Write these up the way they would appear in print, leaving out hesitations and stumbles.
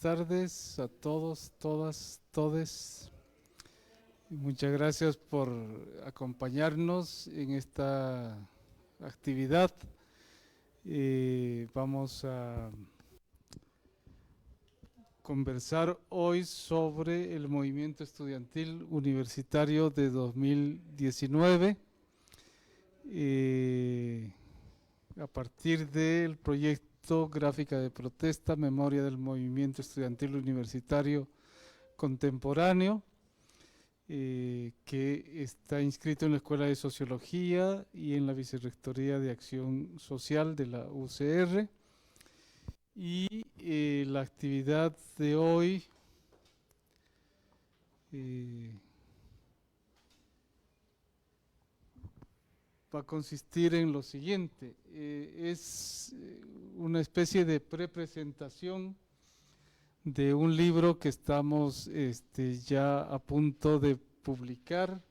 tardes a todos, todas, todes. Y muchas gracias por acompañarnos en esta actividad. Vamos a conversar hoy sobre el movimiento estudiantil universitario de 2019. A partir del proyecto Gráfica de Protesta, Memoria del Movimiento Estudiantil Universitario Contemporáneo, que está inscrito en la Escuela de Sociología y en la Vicerrectoría de Acción Social de la UCR. Y la actividad de hoy va a consistir en lo siguiente. Es una especie de prepresentación de un libro que estamos ya a punto de publicar,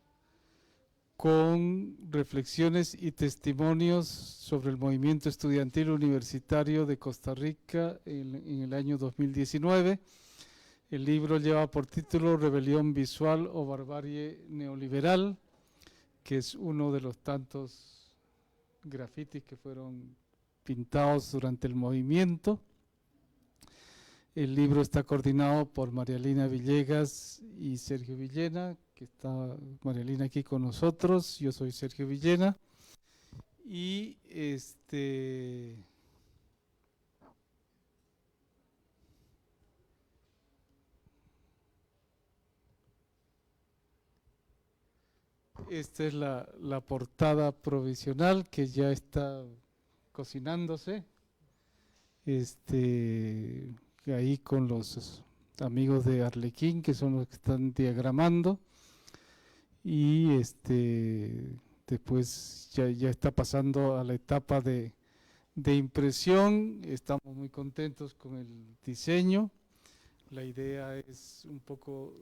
con reflexiones y testimonios sobre el movimiento estudiantil universitario de Costa Rica en el año 2019. El libro lleva por título Rebelión Visual o Barbarie Neoliberal, que es uno de los tantos grafitis que fueron pintados durante el movimiento. El libro está coordinado por Marialina Villegas y Sergio Villena, que está Marialina aquí con nosotros. Yo soy Sergio Villena. Y esta es la portada provisional que ya está cocinándose. Ahí con los amigos de Arlequín, que son los que están diagramando. Y después ya está pasando a la etapa de impresión. Estamos muy contentos con el diseño. La idea es un poco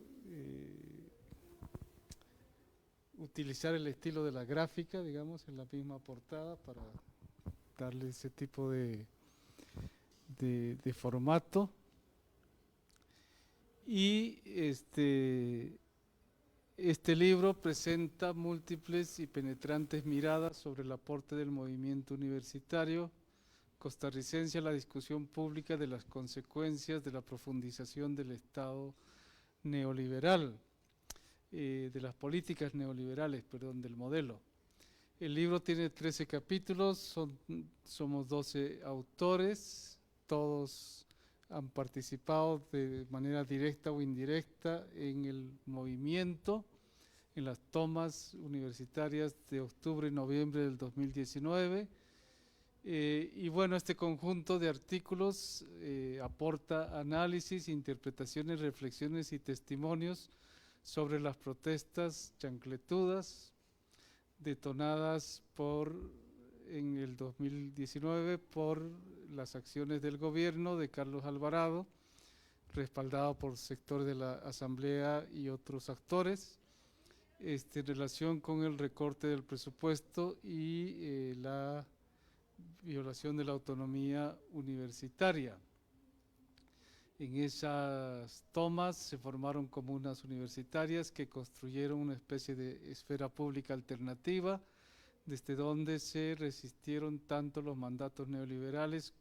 utilizar el estilo de la gráfica, digamos, en la misma portada para darle ese tipo de formato. Y este libro presenta múltiples y penetrantes miradas sobre el aporte del movimiento universitario costarricense a la discusión pública de las consecuencias de la profundización del Estado neoliberal, de las políticas neoliberales, perdón, del modelo. El libro tiene 13 capítulos, somos 12 autores, todos han participado de manera directa o indirecta en el movimiento, en las tomas universitarias de octubre y noviembre del 2019. Y bueno, este conjunto de artículos aporta análisis, interpretaciones, reflexiones y testimonios sobre las protestas chancletudas detonadas en el 2019 por las acciones del gobierno de Carlos Alvarado, respaldado por sectores de la Asamblea y otros actores, en relación con el recorte del presupuesto y la violación de la autonomía universitaria. En esas tomas se formaron comunas universitarias que construyeron una especie de esfera pública alternativa, desde donde se resistieron tanto los mandatos neoliberales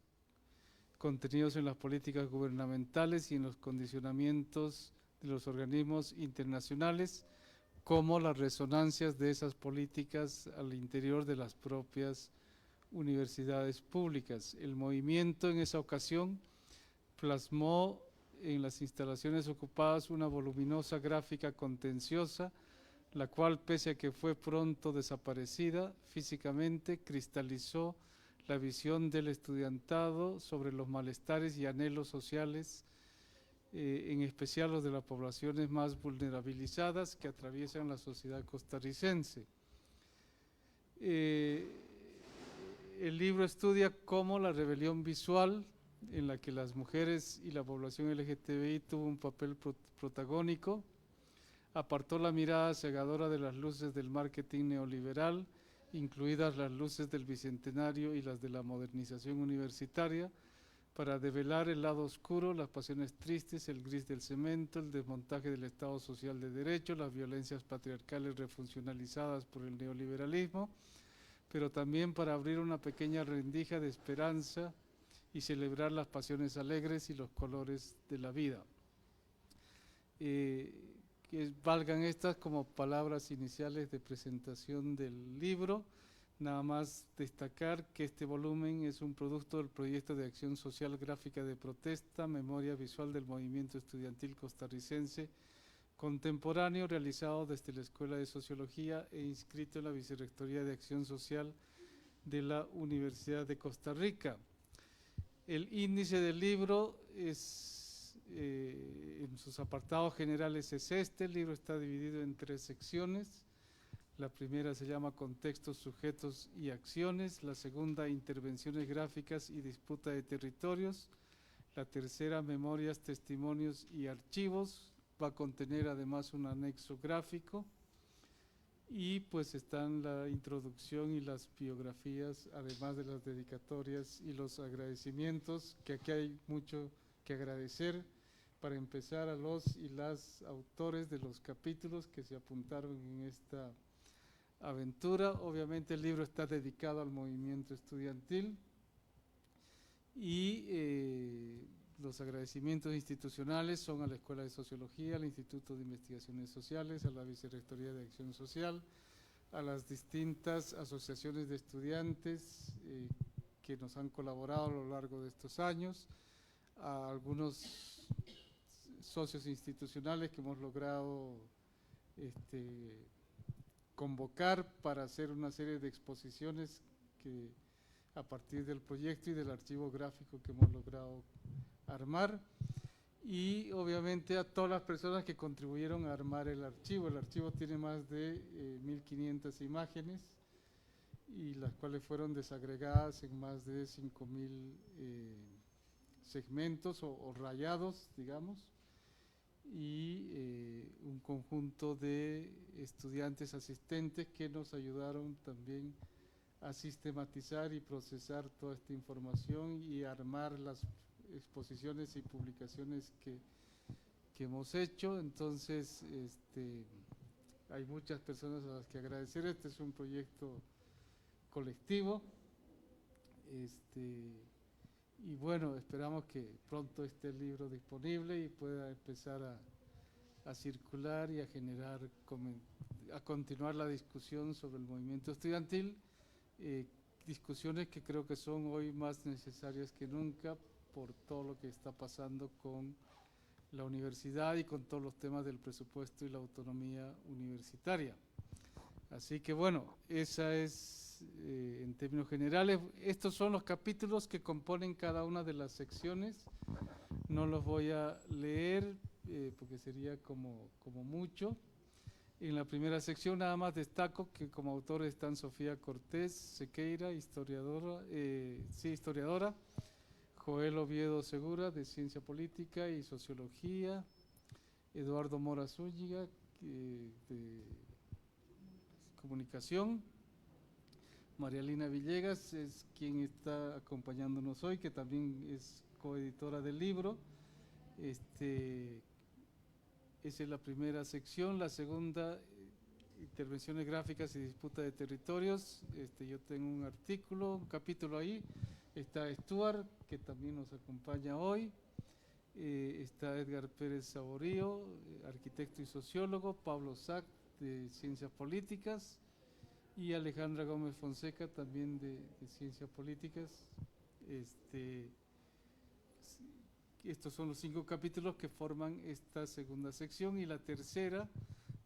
contenidos en las políticas gubernamentales y en los condicionamientos de los organismos internacionales, como las resonancias de esas políticas al interior de las propias universidades públicas. El movimiento en esa ocasión plasmó en las instalaciones ocupadas una voluminosa gráfica contenciosa, la cual, pese a que fue pronto desaparecida físicamente, cristalizó la visión del estudiantado sobre los malestares y anhelos sociales, en especial los de las poblaciones más vulnerabilizadas que atraviesan la sociedad costarricense. El libro estudia cómo la rebelión visual, en la que las mujeres y la población LGTBI tuvo un papel protagónico, apartó la mirada cegadora de las luces del marketing neoliberal, incluidas las luces del Bicentenario y las de la modernización universitaria, para develar el lado oscuro, las pasiones tristes, el gris del cemento, el desmontaje del Estado social de derecho, las violencias patriarcales refuncionalizadas por el neoliberalismo, pero también para abrir una pequeña rendija de esperanza y celebrar las pasiones alegres y los colores de la vida. Que valgan estas como palabras iniciales de presentación del libro. Nada más destacar que este volumen es un producto del proyecto de acción social gráfica de protesta, memoria visual del movimiento estudiantil costarricense contemporáneo, realizado desde la Escuela de Sociología e inscrito en la Vicerrectoría de Acción Social de la Universidad de Costa Rica. El índice del libro es, en sus apartados generales es este. El libro está dividido en 3 secciones. La primera se llama Contextos, Sujetos y Acciones. La segunda, Intervenciones gráficas y disputa de territorios. La tercera, Memorias, Testimonios y Archivos. Va a contener además un anexo gráfico. Y pues están la introducción y las biografías, además de las dedicatorias y los agradecimientos, que aquí hay mucho que agradecer. Para empezar, a los y las autores de los capítulos que se apuntaron en esta aventura. Obviamente el libro está dedicado al movimiento estudiantil y los agradecimientos institucionales son a la Escuela de Sociología, al Instituto de Investigaciones Sociales, a la Vicerrectoría de Acción Social, a las distintas asociaciones de estudiantes que nos han colaborado a lo largo de estos años, a algunos socios institucionales que hemos logrado convocar para hacer una serie de exposiciones que a partir del proyecto y del archivo gráfico que hemos logrado armar, y obviamente a todas las personas que contribuyeron a armar el archivo. El archivo tiene más de 1500 imágenes y las cuales fueron desagregadas en más de 5000 segmentos o rayados, digamos, y un conjunto de estudiantes asistentes que nos ayudaron también a sistematizar y procesar toda esta información y armar las exposiciones y publicaciones que hemos hecho. Entonces hay muchas personas a las que agradecer. Este es un proyecto colectivo y bueno, esperamos que pronto esté el libro disponible y pueda empezar a circular y a generar, a continuar la discusión sobre el movimiento estudiantil, discusiones que creo que son hoy más necesarias que nunca por todo lo que está pasando con la universidad y con todos los temas del presupuesto y la autonomía universitaria. Así que bueno, esa es en términos generales. Estos son los capítulos que componen cada una de las secciones. No los voy a leer porque sería como mucho. En la primera sección nada más destaco que como autores están Sofía Cortés Sequeira, historiadora, Joel Oviedo Segura, de Ciencia Política y Sociología, Eduardo Mora Zúñiga, de Comunicación, Marialina Villegas es quien está acompañándonos hoy, que también es coeditora del libro. Esa es la primera sección. La segunda, intervenciones gráficas y disputa de territorios. Yo tengo un artículo, un capítulo ahí. Está Stuart, que también nos acompaña hoy. Está Edgar Pérez Saborío, arquitecto y sociólogo. Pablo Sack, de Ciencias Políticas. Y Alejandra Gómez Fonseca, también de Ciencias Políticas. Estos son los 5 capítulos que forman esta segunda sección, y la tercera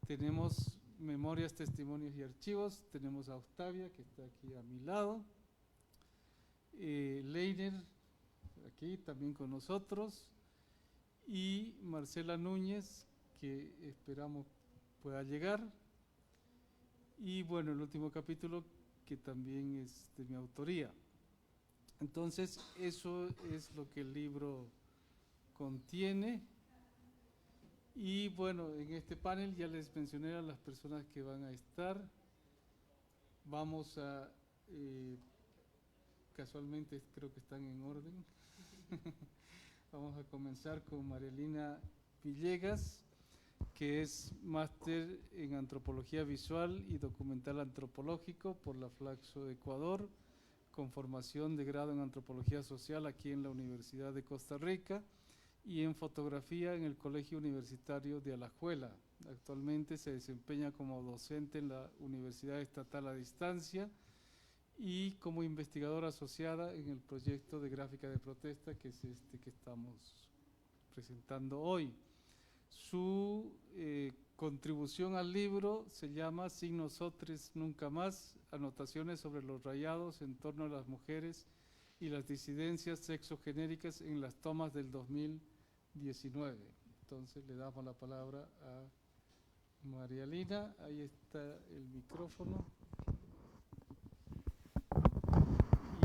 tenemos Memorias, Testimonios y Archivos. Tenemos a Octavia, que está aquí a mi lado, Leiner, aquí también con nosotros, y Marcela Núñez, que esperamos pueda llegar, y bueno, el último capítulo que también es de mi autoría. Entonces, eso es lo que el libro contiene. Y bueno, en este panel ya les mencioné a las personas que van a estar. Vamos a, casualmente creo que están en orden, Vamos a comenzar con Marielina Villegas, que es máster en Antropología Visual y Documental Antropológico por la Flaxo de Ecuador, con formación de grado en Antropología Social aquí en la Universidad de Costa Rica y en Fotografía en el Colegio Universitario de Alajuela. Actualmente se desempeña como docente en la Universidad Estatal a Distancia y como investigadora asociada en el proyecto de gráfica de protesta, que es este que estamos presentando hoy. Su contribución al libro se llama Sin Nosotres Nunca Más, anotaciones sobre los rayados en torno a las mujeres y las disidencias sexogenéricas en las tomas del 2019. Entonces le damos la palabra a Marielina. Ahí está el micrófono.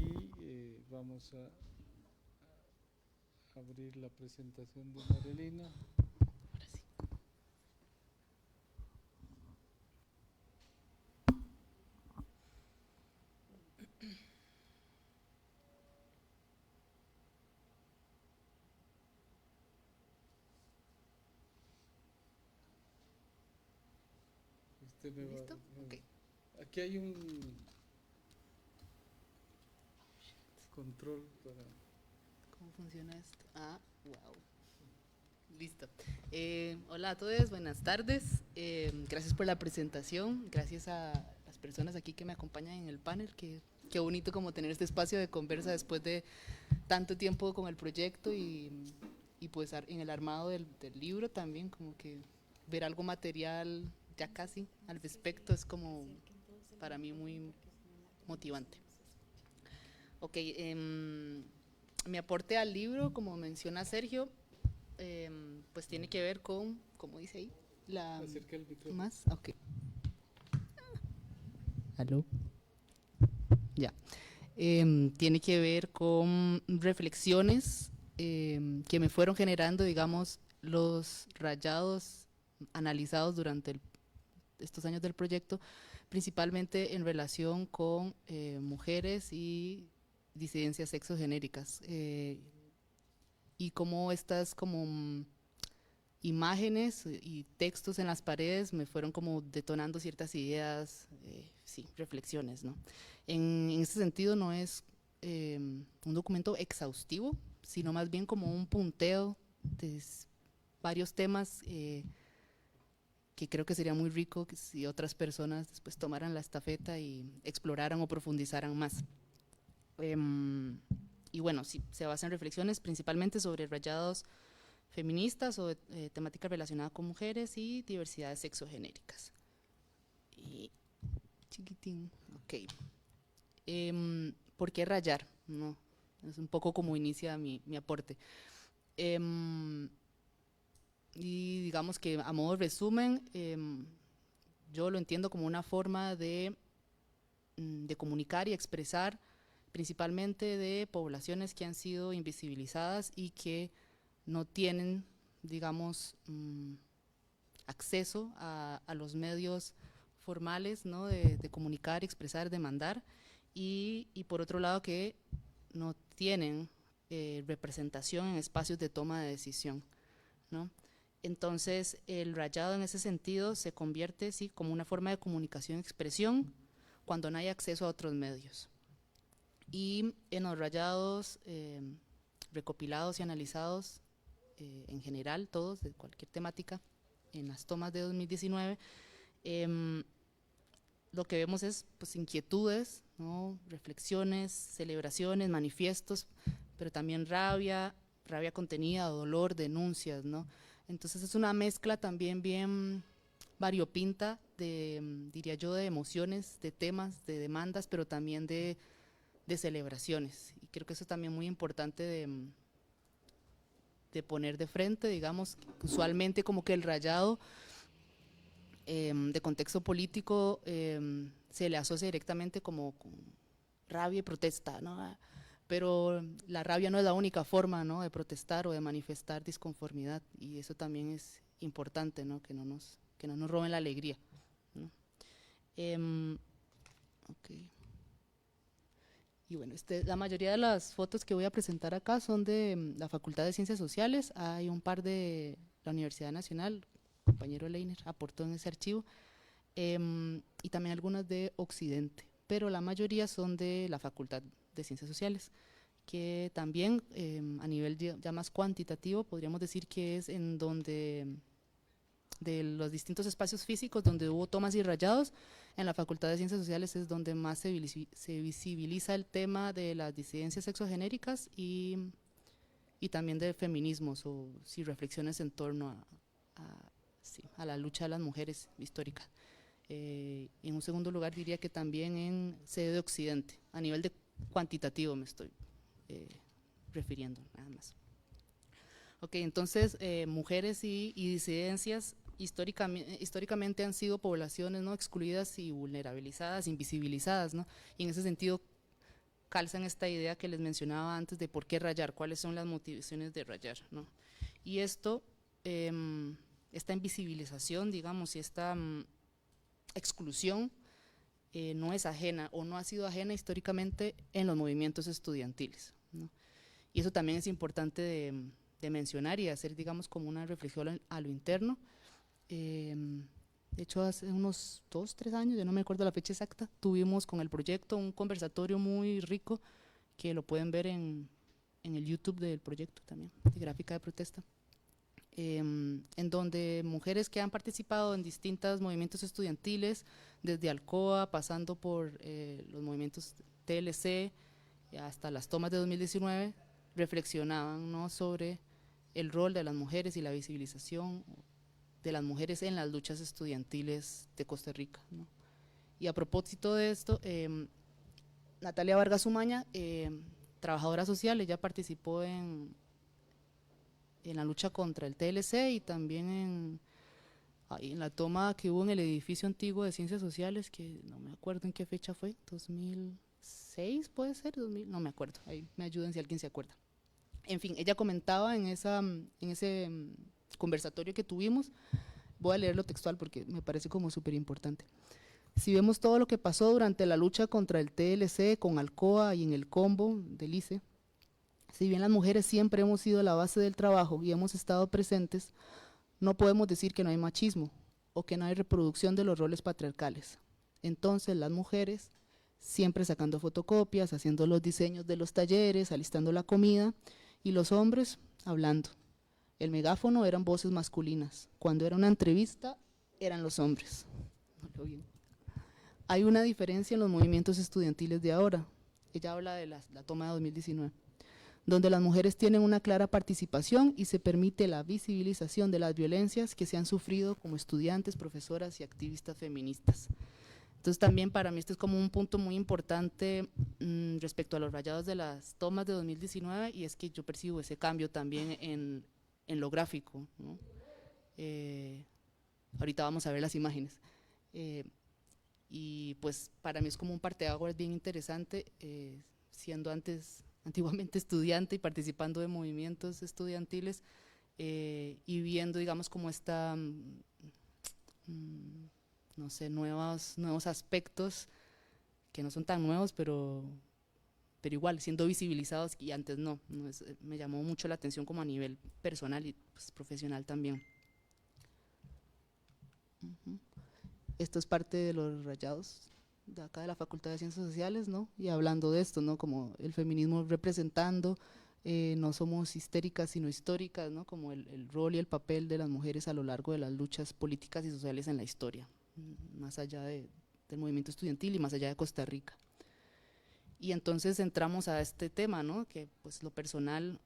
Y vamos a abrir la presentación de Marielina. ¿Listo? Ok. Aquí hay un control para... ¿Cómo funciona esto? Ah, wow. Listo. Hola a todos, buenas tardes. Gracias por la presentación. Gracias a las personas aquí que me acompañan en el panel. Qué bonito como tener este espacio de conversa después de tanto tiempo con el proyecto y pues en el armado del libro también, como que ver algo material ya casi al respecto es como para mí muy motivante. Ok, mi aporte al libro, como menciona Sergio, pues tiene que ver con, ¿cómo dice ahí? Acerca el micrófono. ¿Más? Ok. ¿Aló? Ya. Tiene que ver con reflexiones que me fueron generando, digamos, los rayados analizados durante estos años del proyecto, principalmente en relación con mujeres y disidencias sexogenéricas, y cómo estas como imágenes y textos en las paredes me fueron como detonando ciertas ideas, sí, reflexiones, ¿no? En ese sentido no es un documento exhaustivo, sino más bien como un punteo de varios temas que creo que sería muy rico que si otras personas después tomaran la estafeta y exploraran o profundizaran más. Y bueno, sí, se basa en reflexiones principalmente sobre rayados feministas o temáticas relacionadas con mujeres y diversidades sexogenéricas. Y chiquitín, ok. ¿Por qué rayar? No, es un poco como inicia mi aporte. Y digamos que a modo de resumen, yo lo entiendo como una forma de comunicar y expresar principalmente de poblaciones que han sido invisibilizadas y que no tienen, digamos, acceso a los medios formales, ¿no? de comunicar, expresar, demandar, y por otro lado que no tienen representación en espacios de toma de decisión, ¿no? Entonces el rayado en ese sentido se convierte, sí, como una forma de comunicación y expresión cuando no hay acceso a otros medios. Y en los rayados recopilados y analizados en general, todos, de cualquier temática, en las tomas de 2019, lo que vemos es pues, inquietudes, ¿no? Reflexiones, celebraciones, manifiestos, pero también rabia contenida, dolor, denuncias, ¿no? Entonces es una mezcla también bien variopinta de, diría yo, de emociones, de temas, de demandas, pero también de celebraciones. Y creo que eso es también muy importante de poner de frente, digamos, usualmente como que el rayado de contexto político se le asocia directamente como con rabia y protesta, ¿no? Pero la rabia no es la única forma, ¿no? de protestar o de manifestar disconformidad, y eso también es importante, ¿no? que no nos roben la alegría, ¿no? Okay. Y bueno, la mayoría de las fotos que voy a presentar acá son de la Facultad de Ciencias Sociales. Hay un par de la Universidad Nacional, el compañero Leiner aportó en ese archivo, y también algunas de Occidente, pero la mayoría son de la Facultad de Ciencias Sociales, que también a nivel ya más cuantitativo podríamos decir que es en donde de los distintos espacios físicos donde hubo tomas y rayados, en la Facultad de Ciencias Sociales es donde más se visibiliza el tema de las disidencias sexogenéricas y también de feminismos o sí, reflexiones en torno a la lucha de las mujeres histórica. En un segundo lugar diría que también en sede de Occidente, a nivel de cuantitativo me estoy refiriendo nada más. Ok, entonces mujeres y disidencias históricamente han sido poblaciones, ¿no?, excluidas y vulnerabilizadas, invisibilizadas, ¿no? Y en ese sentido calzan esta idea que les mencionaba antes de por qué rayar, cuáles son las motivaciones de rayar, ¿no? Y esto, esta invisibilización, digamos, y esta exclusión no es ajena o no ha sido ajena históricamente en los movimientos estudiantiles, ¿no? Y eso también es importante de mencionar y hacer, digamos, como una reflexión a lo interno. De hecho, hace unos 2, 3 años, yo no me acuerdo la fecha exacta, tuvimos con el proyecto un conversatorio muy rico que lo pueden ver en el YouTube del proyecto también, de Gráfica de Protesta, en donde mujeres que han participado en distintos movimientos estudiantiles, desde Alcoa, pasando por los movimientos TLC, hasta las tomas de 2019, reflexionaban, ¿no?, sobre el rol de las mujeres y la visibilización de las mujeres en las luchas estudiantiles de Costa Rica, ¿no? Y a propósito de esto, Natalia Vargas Umaña, trabajadora social, ella participó en la lucha contra el TLC y también en la toma que hubo en el edificio antiguo de Ciencias Sociales, que no me acuerdo en qué fecha fue, 2006 puede ser, 2000, no me acuerdo, ahí me ayuden si alguien se acuerda. En fin, ella comentaba en ese conversatorio que tuvimos, voy a leerlo textual porque me parece como súper importante. Si vemos todo lo que pasó durante la lucha contra el TLC, con Alcoa y en el combo del ICE, si bien las mujeres siempre hemos sido la base del trabajo y hemos estado presentes, no podemos decir que no hay machismo o que no hay reproducción de los roles patriarcales. Entonces las mujeres, siempre sacando fotocopias, haciendo los diseños de los talleres, alistando la comida, y los hombres hablando. El megáfono eran voces masculinas, cuando era una entrevista eran los hombres. Hay una diferencia en los movimientos estudiantiles de ahora. Ella habla de la toma de 2019, donde las mujeres tienen una clara participación y se permite la visibilización de las violencias que se han sufrido como estudiantes, profesoras y activistas feministas. Entonces también para mí este es como un punto muy importante respecto a los rayados de las tomas de 2019, y es que yo percibo ese cambio también en lo gráfico, ¿no? Ahorita vamos a ver las imágenes. Y pues para mí es como un parteaguas bien interesante, siendo antiguamente estudiante y participando de movimientos estudiantiles, y viendo, digamos, como esta no sé, nuevos aspectos que no son tan nuevos, pero igual siendo visibilizados, y antes me llamó mucho la atención como a nivel personal y pues, profesional también. Esto es parte de los rayados de acá de la Facultad de Ciencias Sociales, ¿no? Y hablando de esto, ¿no?, como el feminismo representando, no somos histéricas sino históricas, ¿no?, como el rol y el papel de las mujeres a lo largo de las luchas políticas y sociales en la historia, más allá del movimiento estudiantil y más allá de Costa Rica. Y entonces entramos a este tema, ¿no?, que pues lo personal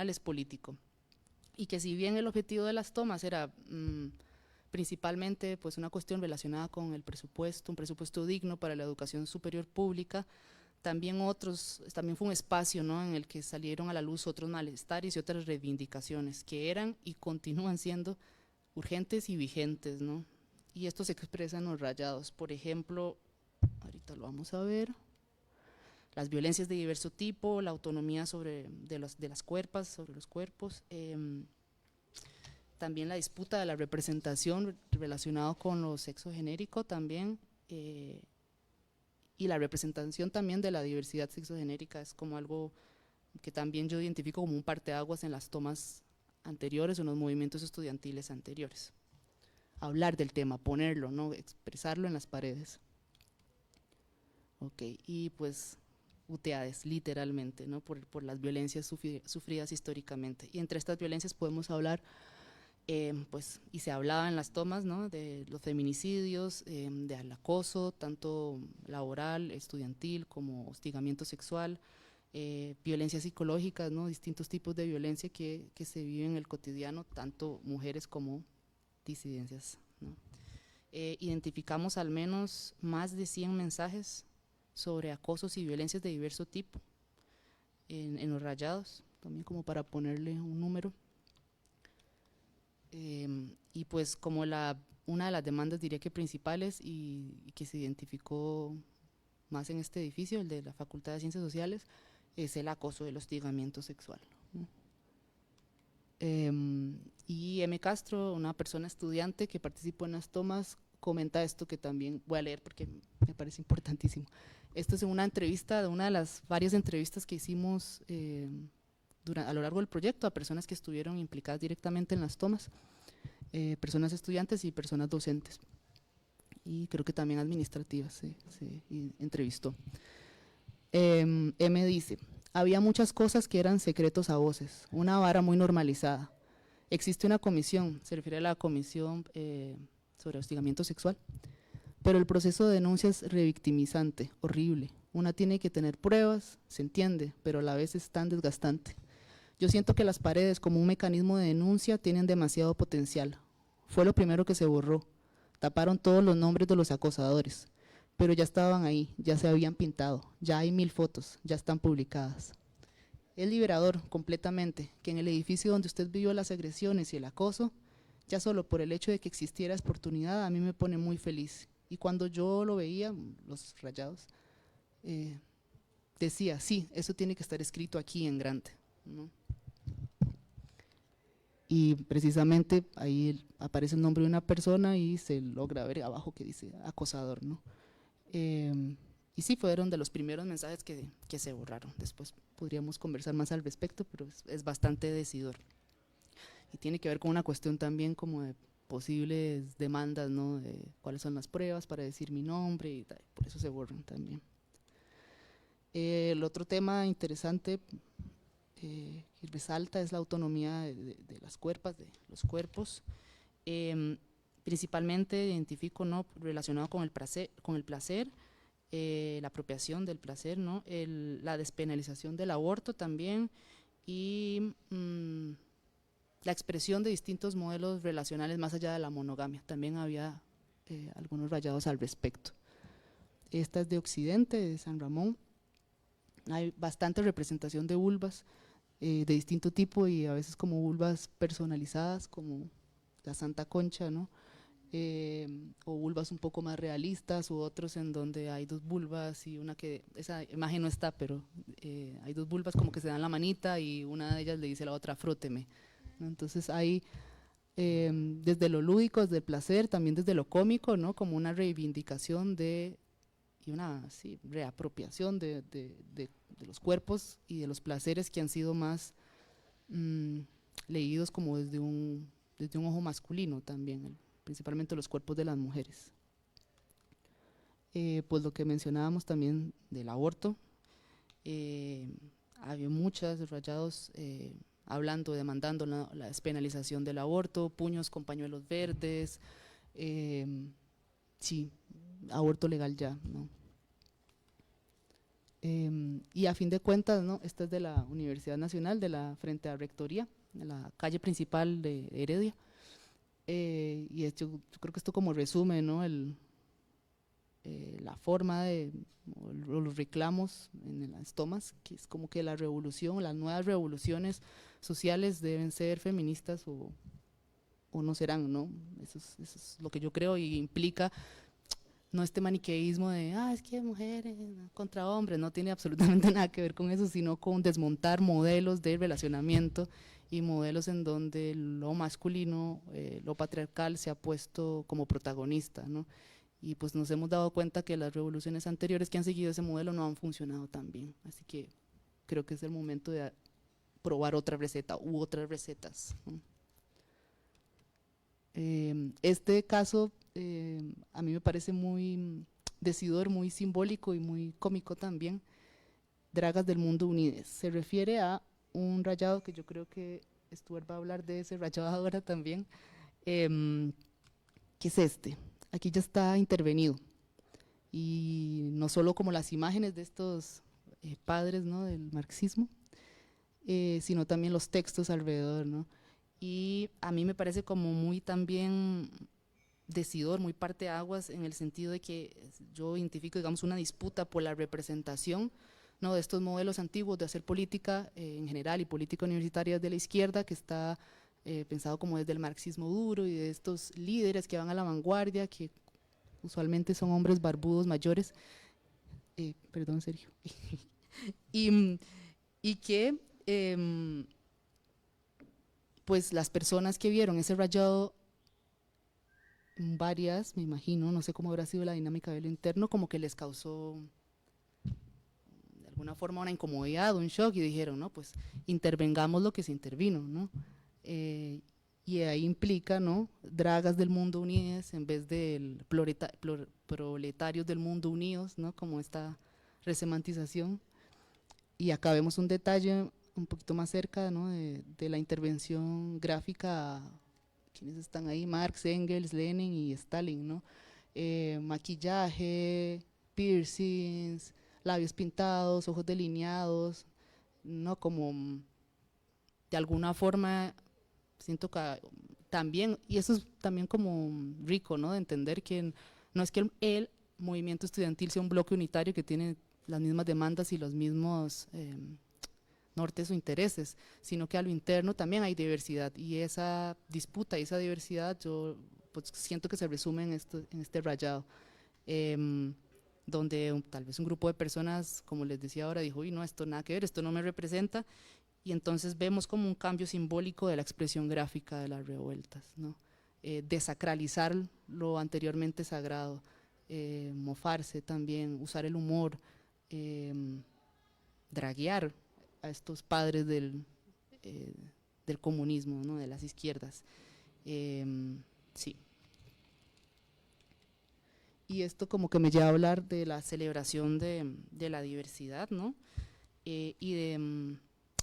es político, y que si bien el objetivo de las tomas era principalmente pues una cuestión relacionada con el presupuesto, un presupuesto digno para la educación superior pública, también fue un espacio, ¿no?, en el que salieron a la luz otros malestares y otras reivindicaciones que eran y continúan siendo urgentes y vigentes, ¿no? Y esto se expresa en los rayados. Por ejemplo, ahorita lo vamos a ver, las violencias de diverso tipo, la autonomía de las cuerpas, sobre los cuerpos, también la disputa de la representación relacionado con lo sexo genérico también, y la representación también de la diversidad sexogenérica es como algo que también yo identifico como un parteaguas en las tomas anteriores o en los movimientos estudiantiles anteriores. Hablar del tema, ponerlo, ¿no? Expresarlo en las paredes. Ok, y pues UTADES, literalmente, ¿no? Por las violencias sufridas históricamente. Y entre estas violencias podemos hablar, pues, y se hablaba en las tomas, ¿no? De los feminicidios, del acoso, tanto laboral, estudiantil, como hostigamiento sexual, violencias psicológicas, ¿no? Distintos tipos de violencia que se viven en el cotidiano, tanto mujeres como disidencias, ¿no? Identificamos al menos más de 100 mensajes sobre acosos y violencias de diverso tipo en los rayados, también como para ponerle un número. Y pues como una de las demandas, diría que principales y que se identificó más en este edificio, el de la Facultad de Ciencias Sociales, es el acoso, el hostigamiento sexual, ¿no? Y M. Castro, una persona estudiante que participó en las tomas, comenta esto que también voy a leer porque me parece importantísimo. Esto es en una entrevista, de una de las varias entrevistas que hicimos a lo largo del proyecto a personas que estuvieron implicadas directamente en las tomas, personas estudiantes y personas docentes, y creo que también administrativas se entrevistó. M dice: había muchas cosas que eran secretos a voces, una vara muy normalizada. Existe una comisión, se refiere a la comisión sobre hostigamiento sexual, pero el proceso de denuncia es revictimizante, horrible. Una tiene que tener pruebas, se entiende, pero a la vez es tan desgastante. Yo siento que las paredes como un mecanismo de denuncia tienen demasiado potencial. Fue lo primero que se borró. Taparon todos los nombres de los acosadores, pero ya estaban ahí, ya se habían pintado, ya hay 1000 fotos, ya están publicadas. Es liberador completamente que en el edificio donde usted vivió las agresiones y el acoso, ya solo por el hecho de que existiera esa oportunidad, a mí me pone muy feliz. Y cuando yo lo veía, los rayados, decía, sí, eso tiene que estar escrito aquí en grande, ¿no? Y precisamente ahí aparece el nombre de una persona y se logra ver abajo que dice acosador, ¿no? Y sí, fueron de los primeros mensajes que se borraron. Después podríamos conversar más al respecto, pero es bastante decidor. Y tiene que ver con una cuestión también como de posibles demandas, ¿no? De cuáles son las pruebas para decir mi nombre y tal, por eso se borran también. El otro tema interesante que resalta es la autonomía de las cuerpas, de los cuerpos. Principalmente identifico, ¿no?, relacionado con el placer, la apropiación del placer, ¿no?, la despenalización del aborto también, y la expresión de distintos modelos relacionales más allá de la monogamia. También había algunos rayados al respecto. Esta es de Occidente, de San Ramón. Hay bastante representación de vulvas de distinto tipo y a veces como vulvas personalizadas, como la Santa Concha, ¿no? O vulvas un poco más realistas, u otros en donde hay 2 vulvas y una que, esa imagen no está, pero hay 2 vulvas como que se dan la manita y una de ellas le dice a la otra, fróteme, ¿no? Entonces hay desde lo lúdico, desde el placer, también desde lo cómico, ¿no?, como una reivindicación y una reapropiación de los cuerpos y de los placeres que han sido más leídos como desde un ojo masculino también, principalmente los cuerpos de las mujeres. Pues lo que mencionábamos también del aborto, había muchos rayados hablando, demandando la despenalización del aborto, puños con pañuelos verdes, sí, aborto legal ya, ¿no? Y a fin de cuentas, ¿no?, esta es de la Universidad Nacional, frente a Rectoría, de la calle principal de Heredia, y yo creo que esto como resume, ¿no?, la forma los reclamos en las tomas, que es como que la revolución, las nuevas revoluciones sociales deben ser feministas o no serán, ¿no? Eso es lo que yo creo, y implica no este maniqueísmo de, es que mujeres contra hombres, no tiene absolutamente nada que ver con eso, sino con desmontar modelos de relacionamiento y modelos en donde lo masculino, lo patriarcal se ha puesto como protagonista, ¿no? y pues nos hemos dado cuenta que las revoluciones anteriores que han seguido ese modelo no han funcionado tan bien, así que creo que es el momento de probar otra receta u otras recetas, ¿no? Este caso a mí me parece muy decidor, muy simbólico y muy cómico también. Dragas del Mundo Unides se refiere a un rayado que yo creo que Stuart va a hablar de ese rayado ahora también, que es este. Aquí ya está intervenido, y no solo como las imágenes de estos padres, ¿no?, del marxismo, sino también los textos alrededor, ¿no? Y a mí me parece como muy también decidor, muy parteaguas, en el sentido de que yo identifico, digamos, una disputa por la representación, ¿no?, de estos modelos antiguos de hacer política en general y política universitaria de la izquierda, que está pensado como desde el marxismo duro, y de estos líderes que van a la vanguardia, que usualmente son hombres barbudos mayores, perdón Sergio, y que pues las personas que vieron ese rayado, varias, me imagino, no sé cómo habrá sido la dinámica de lo interno, como que les causó de alguna forma una incomodidad, un shock, y dijeron, no, pues intervengamos lo que se intervino, ¿no? Y ahí implica, ¿no?, Dragas del Mundo Unidas en vez del Proletarios del Mundo Unidos, ¿no?, como esta resemantización. Y acá vemos un detalle un poquito más cerca, ¿no?, de la intervención gráfica. ¿Quiénes están ahí? Marx, Engels, Lenin y Stalin, ¿no? Maquillaje, piercings, labios pintados, ojos delineados, ¿no? Como de alguna forma siento que también, y eso es también como rico, ¿no?, de entender que no es que el movimiento estudiantil sea un bloque unitario que tiene las mismas demandas y los mismos nortes o intereses, sino que a lo interno también hay diversidad, y esa disputa y esa diversidad yo pues siento que se resume en este rayado, donde tal vez un grupo de personas, como les decía ahora, dijo, uy, no, esto nada que ver, esto no me representa, y entonces vemos como un cambio simbólico de la expresión gráfica de las revueltas, ¿no? Desacralizar lo anteriormente sagrado, mofarse también, usar el humor, draguear a estos padres del comunismo, ¿no?, de las izquierdas. Sí. Y esto como que me lleva a hablar de la celebración de la diversidad, ¿no?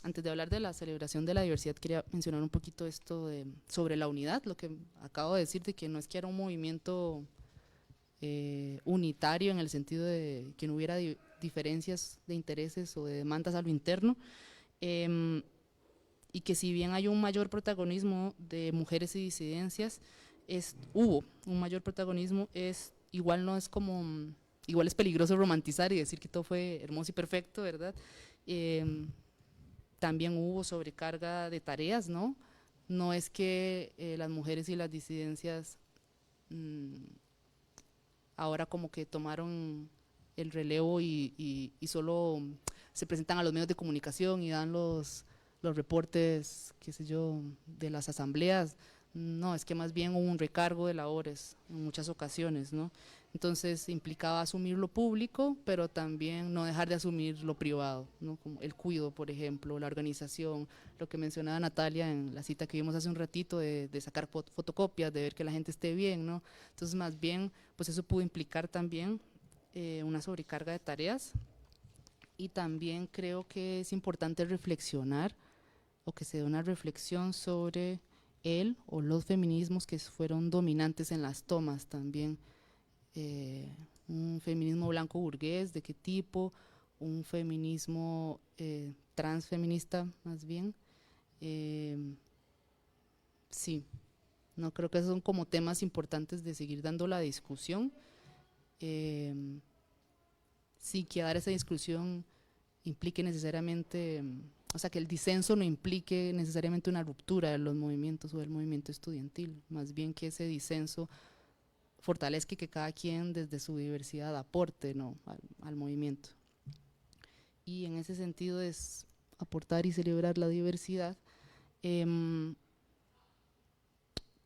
Antes de hablar de la celebración de la diversidad, quería mencionar un poquito esto sobre la unidad, lo que acabo de decir, de que no es que era un movimiento unitario en el sentido de que no hubiera diferencias de intereses o de demandas a lo interno, y que si bien hay un mayor protagonismo de mujeres y disidencias, hubo un mayor protagonismo, igual no es como, igual es peligroso romantizar y decir que todo fue hermoso y perfecto, ¿verdad? También hubo sobrecarga de tareas, ¿no? No es que las mujeres y las disidencias ahora como que tomaron el relevo y solo se presentan a los medios de comunicación y dan los reportes, qué sé yo, de las asambleas. No, es que más bien hubo un recargo de labores en muchas ocasiones, ¿no? Entonces implicaba asumir lo público, pero también no dejar de asumir lo privado, ¿no?, como el cuidado, por ejemplo, la organización, lo que mencionaba Natalia en la cita que vimos hace un ratito de sacar fotocopias, de ver que la gente esté bien, ¿no? Entonces más bien, pues eso pudo implicar también una sobrecarga de tareas, y también creo que es importante reflexionar, o que se dé una reflexión sobre él o los feminismos que fueron dominantes en las tomas también. Un feminismo blanco burgués, ¿de qué tipo? Un feminismo transfeminista más bien. Sí, no, creo que esos son como temas importantes de seguir dando la discusión, sin que dar esa discusión implique necesariamente, o sea, que el disenso no implique necesariamente una ruptura de los movimientos o del movimiento estudiantil, más bien que ese disenso fortalezca, que cada quien desde su diversidad aporte, ¿no?, al movimiento. Y en ese sentido es aportar y celebrar la diversidad.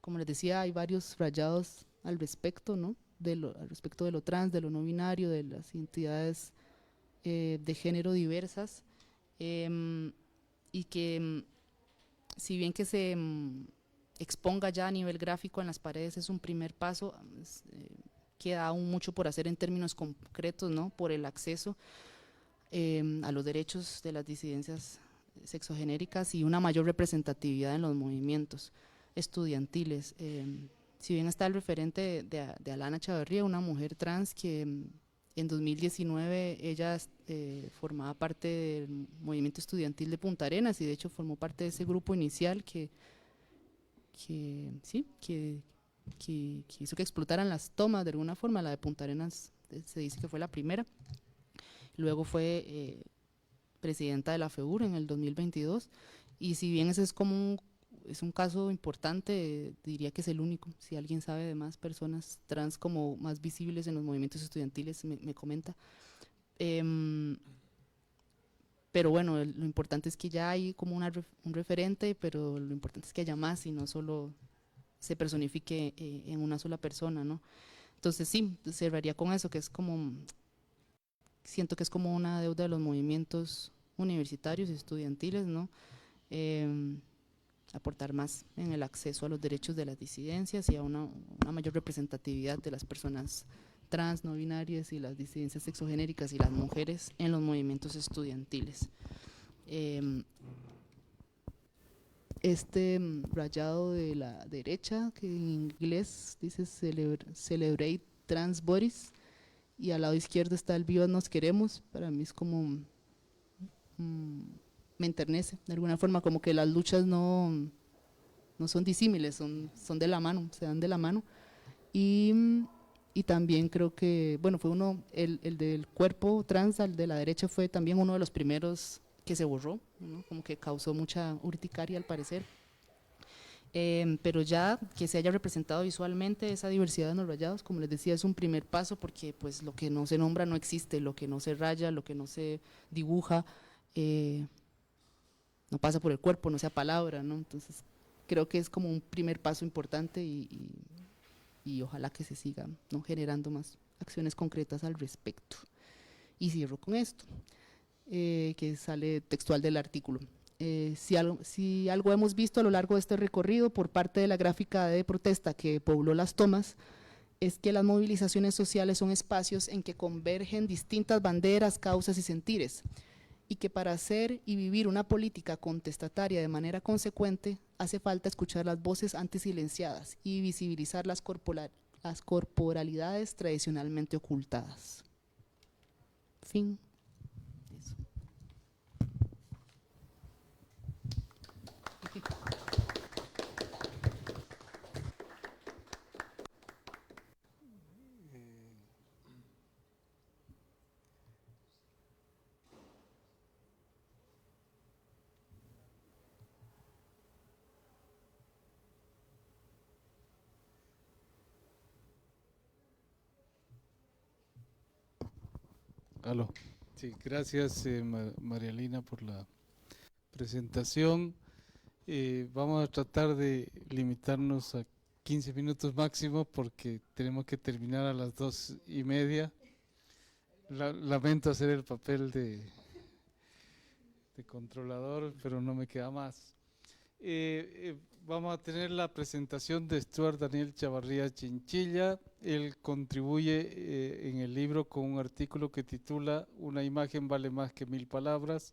Como les decía, hay varios rayados al respecto, ¿no? al respecto de lo trans, de lo no binario, de las identidades de género diversas, y que si bien que se exponga ya a nivel gráfico en las paredes es un primer paso, queda aún mucho por hacer en términos concretos, ¿no? Por el acceso a los derechos de las disidencias sexogenéricas y una mayor representatividad en los movimientos estudiantiles. Si bien está el referente de Alana Chavarría, una mujer trans que en 2019 ella formaba parte del movimiento estudiantil de Punta Arenas y de hecho formó parte de ese grupo inicial que hizo que explotaran las tomas de alguna forma. La de Punta Arenas se dice que fue la primera. Luego fue presidenta de la FEUR en el 2022 y si bien ese es como es un caso importante, diría que es el único. Si alguien sabe de más personas trans como más visibles en los movimientos estudiantiles, me comenta. Pero bueno, lo importante es que ya hay como un referente, pero lo importante es que haya más y no solo se personifique en una sola persona, ¿no? Entonces sí, cerraría con eso, que es como, siento que es como una deuda de los movimientos universitarios y estudiantiles, ¿no? Aportar más en el acceso a los derechos de las disidencias y a una mayor representatividad de las personas trans, no binarias y las disidencias sexogenéricas y las mujeres en los movimientos estudiantiles. Este rayado de la derecha, que en inglés dice Celebrate Trans Bodies, y al lado izquierdo está el Vivas Nos Queremos, para mí es como me enternece de alguna forma, como que las luchas no son disímiles, son de la mano, se dan de la mano. Y también creo que, bueno, fue el del cuerpo trans, al de la derecha, fue también uno de los primeros que se borró, ¿no? Como que causó mucha urticaria al parecer. Pero ya que se haya representado visualmente esa diversidad de los rayados, como les decía, es un primer paso porque pues lo que no se nombra no existe, lo que no se raya, lo que no se dibuja, no pasa por el cuerpo, no sea palabra, ¿no? Entonces creo que es como un primer paso importante y ojalá que se sigan, ¿no?, generando más acciones concretas al respecto. Y cierro con esto, que sale textual del artículo. Si algo hemos visto a lo largo de este recorrido por parte de la gráfica de protesta que pobló las tomas, es que las movilizaciones sociales son espacios en que convergen distintas banderas, causas y sentires, y que para hacer y vivir una política contestataria de manera consecuente hace falta escuchar las voces antes silenciadas y visibilizar las corporalidades tradicionalmente ocultadas. Fin. Eso. Aló. Sí, gracias María Lina por la presentación. Vamos a tratar de limitarnos a 15 minutos máximo porque tenemos que terminar a las 2:30. Lamento hacer el papel de controlador, pero no me queda más. Vamos a tener la presentación de Stuart Daniel Chavarría Chinchilla. Él contribuye en el libro con un artículo que titula Una imagen vale más que 1000 palabras,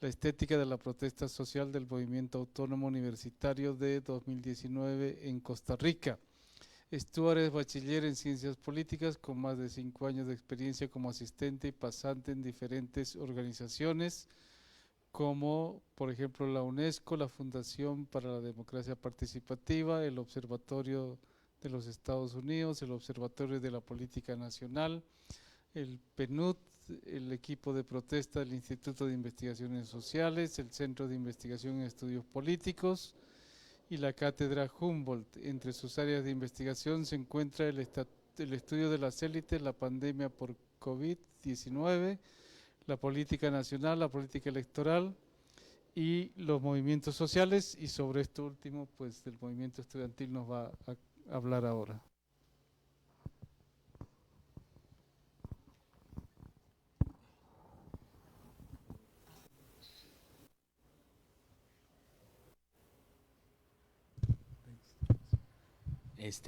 la estética de la protesta social del movimiento autónomo universitario de 2019 en Costa Rica. Stuart es bachiller en Ciencias Políticas con más de 5 años de experiencia como asistente y pasante en diferentes organizaciones como por ejemplo la UNESCO, la Fundación para la Democracia Participativa, el Observatorio de los Estados Unidos, el Observatorio de la Política Nacional, el PNUD, el equipo de protesta del Instituto de Investigaciones Sociales, el Centro de Investigación en Estudios Políticos y la Cátedra Humboldt. Entre sus áreas de investigación se encuentra el estudio de las élites, la pandemia por COVID-19, la política nacional, la política electoral y los movimientos sociales, y sobre esto último, pues el movimiento estudiantil nos va a hablar ahora.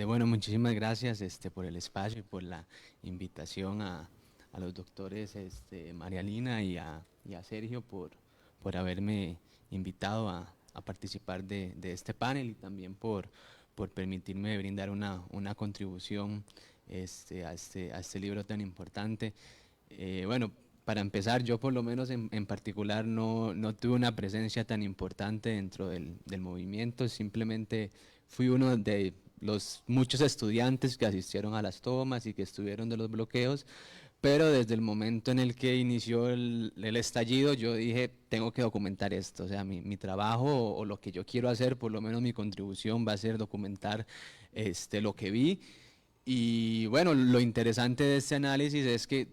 Bueno, muchísimas gracias por el espacio y por la invitación a los doctores María Lina y a Sergio por haberme invitado a participar de este panel y también por permitirme brindar una contribución a este libro tan importante. Bueno, para empezar, yo por lo menos en particular no tuve una presencia tan importante dentro del movimiento, simplemente fui uno de los muchos estudiantes que asistieron a las tomas y que estuvieron de los bloqueos, pero desde el momento en el que inició el estallido, yo dije, tengo que documentar esto, o sea, mi trabajo o lo que yo quiero hacer, por lo menos mi contribución va a ser documentar lo que vi. Y bueno, lo interesante de este análisis es que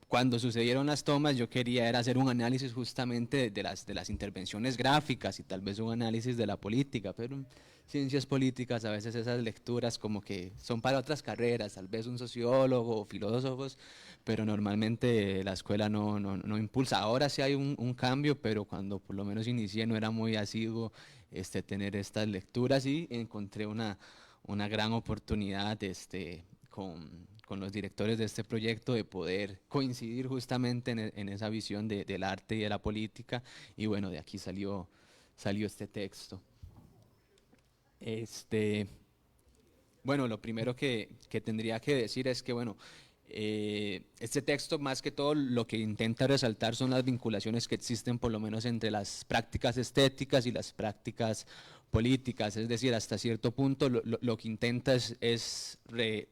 cuando sucedieron las tomas, yo quería era hacer un análisis justamente de las intervenciones gráficas y tal vez un análisis de la política, pero en ciencias políticas a veces esas lecturas como que son para otras carreras, tal vez un sociólogo o filósofos, pero normalmente la escuela no impulsa. Ahora sí hay un cambio, pero cuando por lo menos inicié no era muy asiduo tener estas lecturas y encontré una gran oportunidad con los directores de este proyecto de poder coincidir justamente en esa visión del arte y de la política, y bueno, de aquí salió este texto. Bueno, lo primero que tendría que decir es que, bueno, este texto más que todo lo que intenta resaltar son las vinculaciones que existen por lo menos entre las prácticas estéticas y las prácticas políticas, es decir, hasta cierto punto lo que intenta es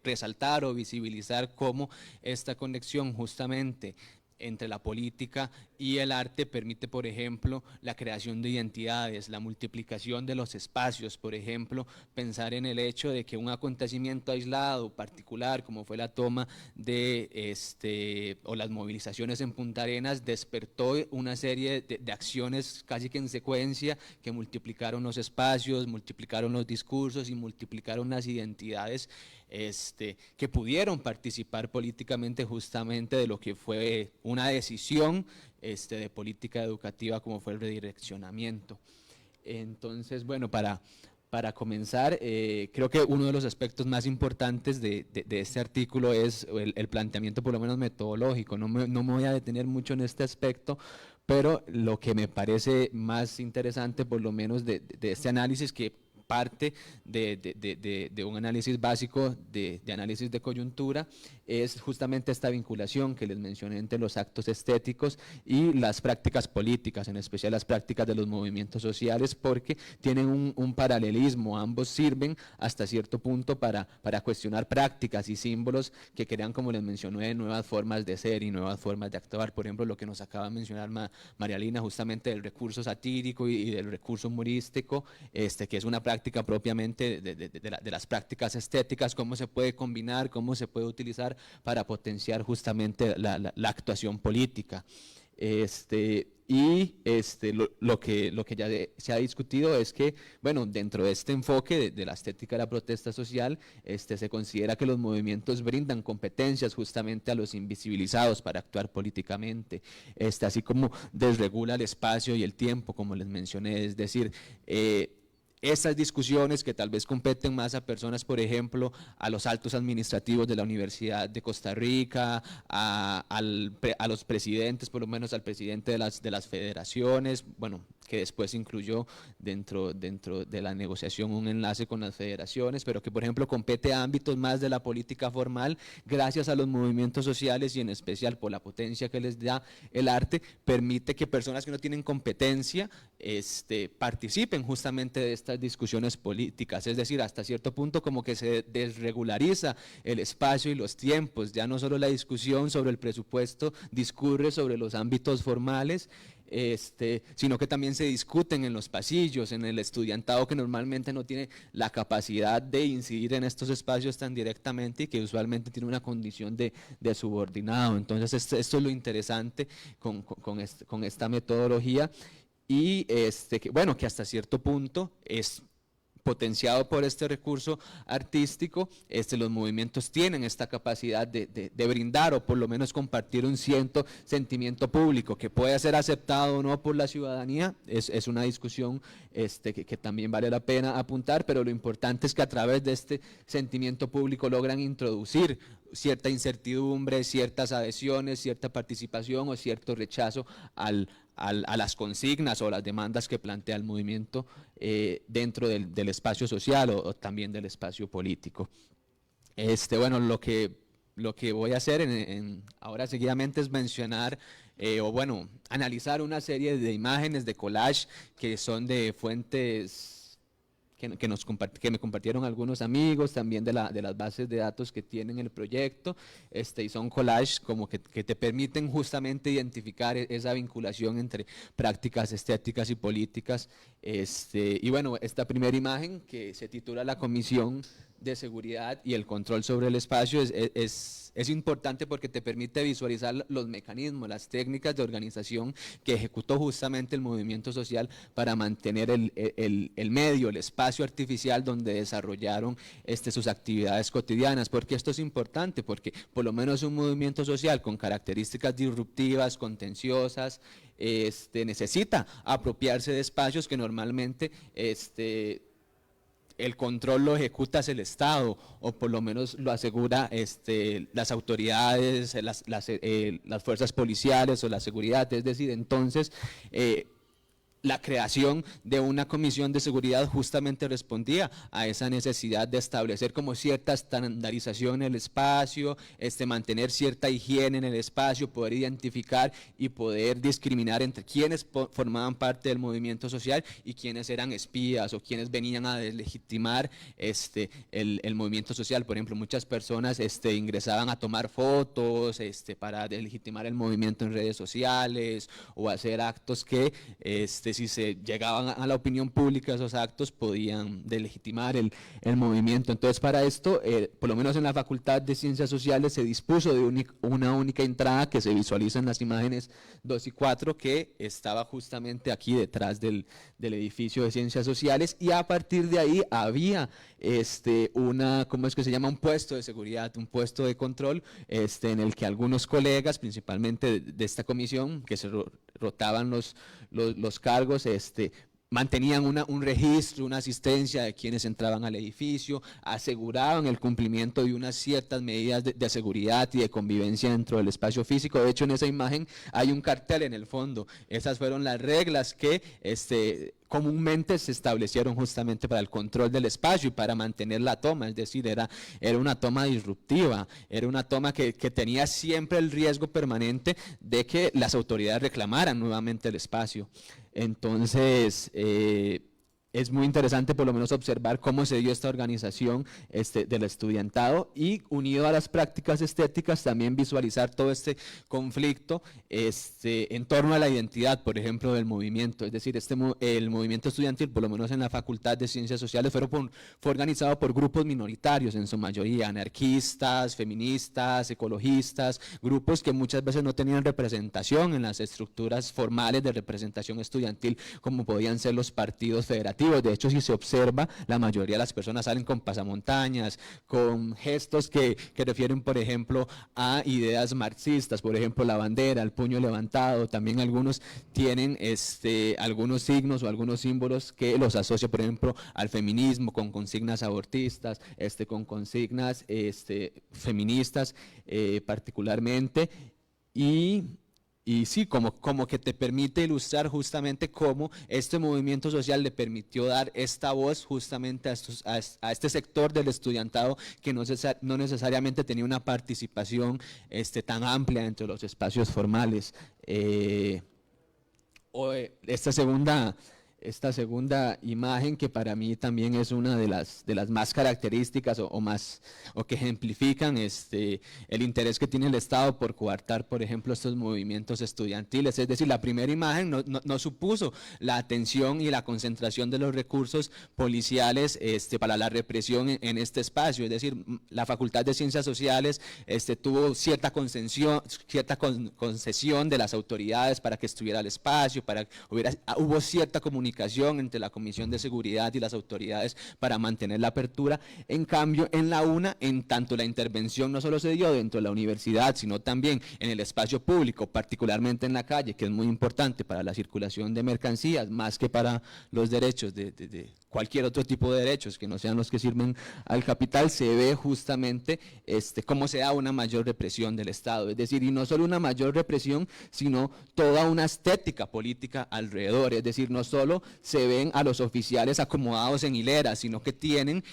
resaltar o visibilizar cómo esta conexión justamente entre la política y el arte permite, por ejemplo, la creación de identidades, la multiplicación de los espacios, por ejemplo, pensar en el hecho de que un acontecimiento aislado, particular, como fue la toma o las movilizaciones en Punta Arenas, despertó una serie de acciones casi que en secuencia que multiplicaron los espacios, multiplicaron los discursos y multiplicaron las identidades que pudieron participar políticamente justamente de lo que fue una decisión de política educativa como fue el redireccionamiento. Entonces, bueno, para comenzar, creo que uno de los aspectos más importantes de este artículo es el planteamiento por lo menos metodológico. No me voy a detener mucho en este aspecto, pero lo que me parece más interesante por lo menos de este análisis que parte de un análisis básico de análisis de coyuntura es justamente esta vinculación que les mencioné entre los actos estéticos y las prácticas políticas, en especial las prácticas de los movimientos sociales, porque tienen un paralelismo, ambos sirven hasta cierto punto para cuestionar prácticas y símbolos que crean, como les mencioné, nuevas formas de ser y nuevas formas de actuar. Por ejemplo, lo que nos acaba de mencionar María Lina, justamente del recurso satírico y del recurso humorístico, que es una práctica propiamente de las prácticas estéticas, cómo se puede combinar, cómo se puede utilizar para potenciar justamente la actuación política. Lo que ya se ha discutido es que, bueno, dentro de este enfoque de la estética de la protesta social, se considera que los movimientos brindan competencias justamente a los invisibilizados para actuar políticamente, así como desregula el espacio y el tiempo, como les mencioné, es decir, estas discusiones que tal vez competen más a personas, por ejemplo, a los altos administrativos de la Universidad de Costa Rica, a los presidentes, por lo menos al presidente de las federaciones, bueno, que después incluyó dentro de la negociación un enlace con las federaciones, pero que por ejemplo compete a ámbitos más de la política formal, gracias a los movimientos sociales y en especial por la potencia que les da el arte, permite que personas que no tienen competencia participen justamente de estas discusiones políticas, es decir, hasta cierto punto como que se desregulariza el espacio y los tiempos, ya no solo la discusión sobre el presupuesto discurre sobre los ámbitos formales, sino que también se discuten en los pasillos, en el estudiantado que normalmente no tiene la capacidad de incidir en estos espacios tan directamente y que usualmente tiene una condición de subordinado. Entonces esto es lo interesante con esta metodología y bueno, que hasta cierto punto es potenciado por este recurso artístico, los movimientos tienen esta capacidad de brindar o por lo menos compartir un cierto sentimiento público que puede ser aceptado o no por la ciudadanía. Es una discusión que también vale la pena apuntar, pero lo importante es que a través de este sentimiento público logran introducir cierta incertidumbre, ciertas adhesiones, cierta participación o cierto rechazo a las consignas o las demandas que plantea el movimiento dentro del espacio social o también del espacio político. Bueno, lo que voy a hacer ahora seguidamente es mencionar analizar una serie de imágenes de collage que son de fuentes que me compartieron algunos amigos, también de las bases de datos que tienen el proyecto, y son collages como que te permiten justamente identificar esa vinculación entre prácticas estéticas y políticas. Y bueno, esta primera imagen que se titula La Comisión de Seguridad y el Control sobre el Espacio es importante porque te permite visualizar los mecanismos, las técnicas de organización que ejecutó justamente el movimiento social para mantener el medio, el espacio artificial donde desarrollaron sus actividades cotidianas. ¿Por qué esto es importante? Porque por lo menos un movimiento social con características disruptivas, contenciosas, necesita apropiarse de espacios que normalmente el control lo ejecuta el Estado, o por lo menos lo asegura las autoridades, las fuerzas policiales o la seguridad. Es decir, entonces la creación de una comisión de seguridad justamente respondía a esa necesidad de establecer como cierta estandarización en el espacio, mantener cierta higiene en el espacio, poder identificar y poder discriminar entre quienes formaban parte del movimiento social y quienes eran espías o quienes venían a deslegitimar el movimiento social. Por ejemplo, muchas personas ingresaban a tomar fotos para deslegitimar el movimiento en redes sociales o hacer actos que si se llegaban a la opinión pública, esos actos podían delegitimar el movimiento. Entonces, para esto, por lo menos en la Facultad de Ciencias Sociales se dispuso de una única entrada que se visualiza en las imágenes 2 y 4, que estaba justamente aquí detrás del edificio de Ciencias Sociales, y a partir de ahí había ¿cómo es que se llama? Un puesto de seguridad, un puesto de control, en el que algunos colegas, principalmente de esta comisión, que se rotaban los cargos, mantenían un registro, una asistencia de quienes entraban al edificio, aseguraban el cumplimiento de unas ciertas medidas de seguridad y de convivencia dentro del espacio físico. De hecho, en esa imagen hay un cartel en el fondo. Esas fueron las reglas que comúnmente se establecieron justamente para el control del espacio y para mantener la toma. Es decir, era una toma disruptiva, era una toma que tenía siempre el riesgo permanente de que las autoridades reclamaran nuevamente el espacio. Entonces, es muy interesante por lo menos observar cómo se dio esta organización del estudiantado, y unido a las prácticas estéticas también visualizar todo este conflicto en torno a la identidad, por ejemplo, del movimiento. Es decir, el movimiento estudiantil, por lo menos en la Facultad de Ciencias Sociales, fue organizado por grupos minoritarios, en su mayoría anarquistas, feministas, ecologistas, grupos que muchas veces no tenían representación en las estructuras formales de representación estudiantil como podían ser los partidos federativos. De hecho, si se observa, la mayoría de las personas salen con pasamontañas, con gestos que refieren, por ejemplo, a ideas marxistas, por ejemplo, la bandera, el puño levantado. También algunos tienen algunos signos o algunos símbolos que los asocia, por ejemplo, al feminismo, con consignas abortistas, con consignas feministas particularmente. Y sí, como que te permite ilustrar justamente cómo este movimiento social le permitió dar esta voz justamente a este sector del estudiantado que no necesariamente tenía una participación tan amplia dentro de los espacios formales. Esta segunda imagen, que para mí también es una de las más características o que ejemplifican el interés que tiene el Estado por coartar, por ejemplo, estos movimientos estudiantiles. Es decir, la primera imagen no supuso la atención y la concentración de los recursos policiales para la represión en este espacio. Es decir, la Facultad de Ciencias Sociales tuvo cierta concesión de las autoridades para que estuviera el espacio, hubo cierta comunicación comunicación entre la Comisión de Seguridad y las autoridades para mantener la apertura. En cambio, en la UNA, en tanto la intervención no solo se dio dentro de la universidad, sino también en el espacio público, particularmente en la calle, que es muy importante para la circulación de mercancías, más que para los derechos de cualquier otro tipo de derechos que no sean los que sirven al capital, se ve justamente cómo se da una mayor represión del Estado, es decir, y no solo una mayor represión, sino toda una estética política alrededor, es decir, no solo se ven a los oficiales acomodados en hileras, sino que tienen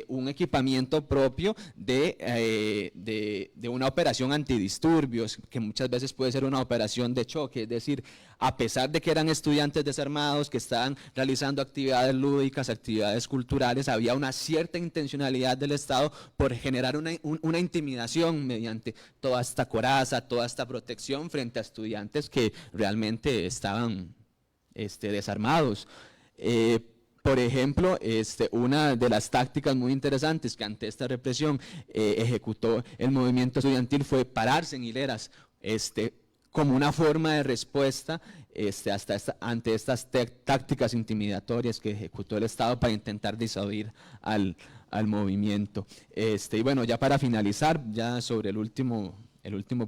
un equipamiento propio de una operación antidisturbios, que muchas veces puede ser una operación de choque, es decir, a pesar de que eran estudiantes desarmados que estaban realizando actividades lúdicas, actividades culturales, había una cierta intencionalidad del Estado por generar una intimidación mediante toda esta coraza, toda esta protección frente a estudiantes que realmente estaban desarmados. Por ejemplo, una de las tácticas muy interesantes que ante esta represión ejecutó el movimiento estudiantil fue pararse en hileras, como una forma de respuesta ante estas tácticas intimidatorias que ejecutó el Estado para intentar disuadir al movimiento. Y bueno, ya para finalizar, ya sobre el último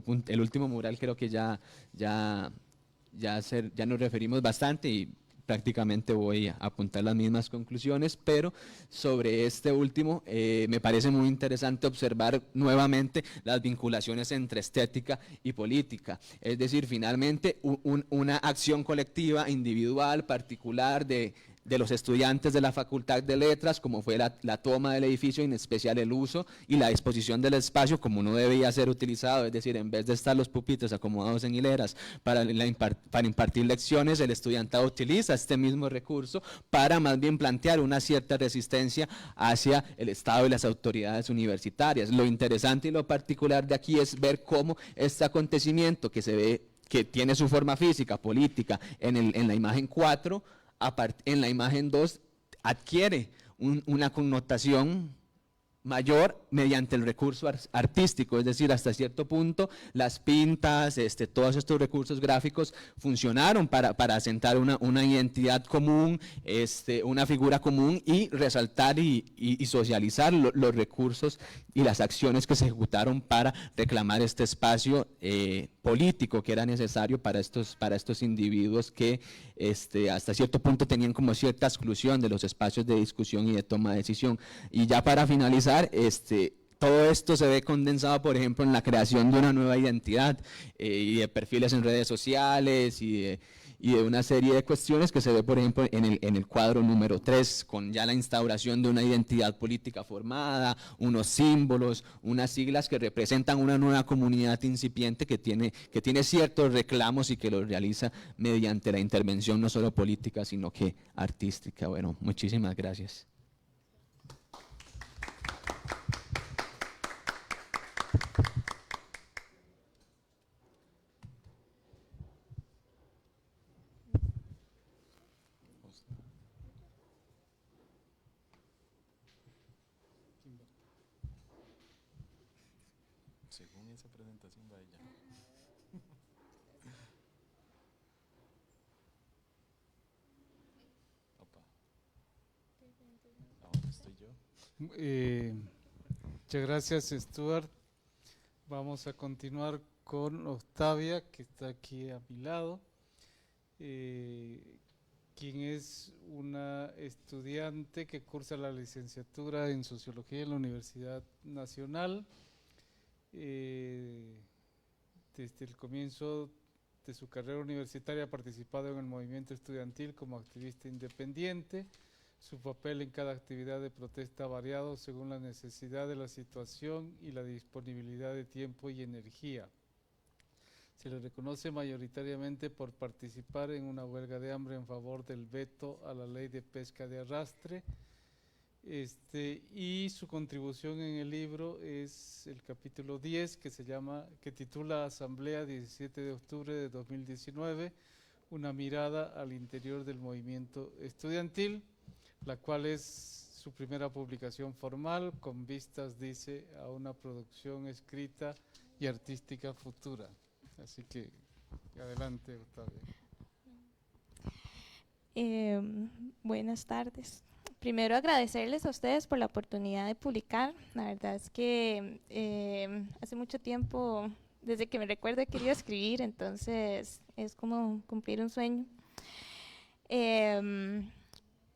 punto, el último mural, creo que ya nos referimos bastante y prácticamente voy a apuntar las mismas conclusiones, pero sobre este último me parece muy interesante observar nuevamente las vinculaciones entre estética y política, es decir, finalmente una acción colectiva, individual, particular de los estudiantes de la Facultad de Letras, como fue la toma del edificio, en especial el uso y la disposición del espacio como no debía ser utilizado, es decir, en vez de estar los pupitres acomodados en hileras para impartir lecciones, el estudiantado utiliza este mismo recurso para más bien plantear una cierta resistencia hacia el Estado y las autoridades universitarias. Lo interesante y lo particular de aquí es ver cómo este acontecimiento que se ve, que tiene su forma física, política, en la imagen 4, en la imagen 2 adquiere una connotación mayor mediante el recurso artístico, es decir, hasta cierto punto las pintas, todos estos recursos gráficos funcionaron para asentar una identidad común, una figura común y resaltar y socializar los recursos y las acciones que se ejecutaron para reclamar este espacio político que era necesario para estos individuos que hasta cierto punto tenían como cierta exclusión de los espacios de discusión y de toma de decisión. Y ya para finalizar, todo esto se ve condensado, por ejemplo, en la creación de una nueva identidad y de perfiles en redes sociales y de una serie de cuestiones que se ve, por ejemplo, en el cuadro número 3, con ya la instauración de una identidad política formada, unos símbolos, unas siglas que representan una nueva comunidad incipiente que tiene ciertos reclamos y que los realiza mediante la intervención no solo política, sino que artística. Bueno, muchísimas gracias. Según esa presentación va ella. Opa. Ahora estoy yo. Muchas gracias, Stuart. Vamos a continuar con Octavia, que está aquí a mi lado, quien es una estudiante que cursa la licenciatura en Sociología en la Universidad Nacional. Desde el comienzo de su carrera universitaria ha participado en el movimiento estudiantil como activista independiente. Su papel en cada actividad de protesta ha variado según la necesidad de la situación y la disponibilidad de tiempo y energía. Se le reconoce mayoritariamente por participar en una huelga de hambre en favor del veto a la ley de pesca de arrastre. Y su contribución en el libro es el capítulo 10, que titula Asamblea 17 de octubre de 2019, una mirada al interior del movimiento estudiantil, la cual es su primera publicación formal, con vistas, dice, a una producción escrita y artística futura. Así que, adelante, Octavia. Buenas tardes. Primero agradecerles a ustedes por la oportunidad de publicar. La verdad es que hace mucho tiempo, desde que me recuerdo, he querido escribir, entonces es como cumplir un sueño.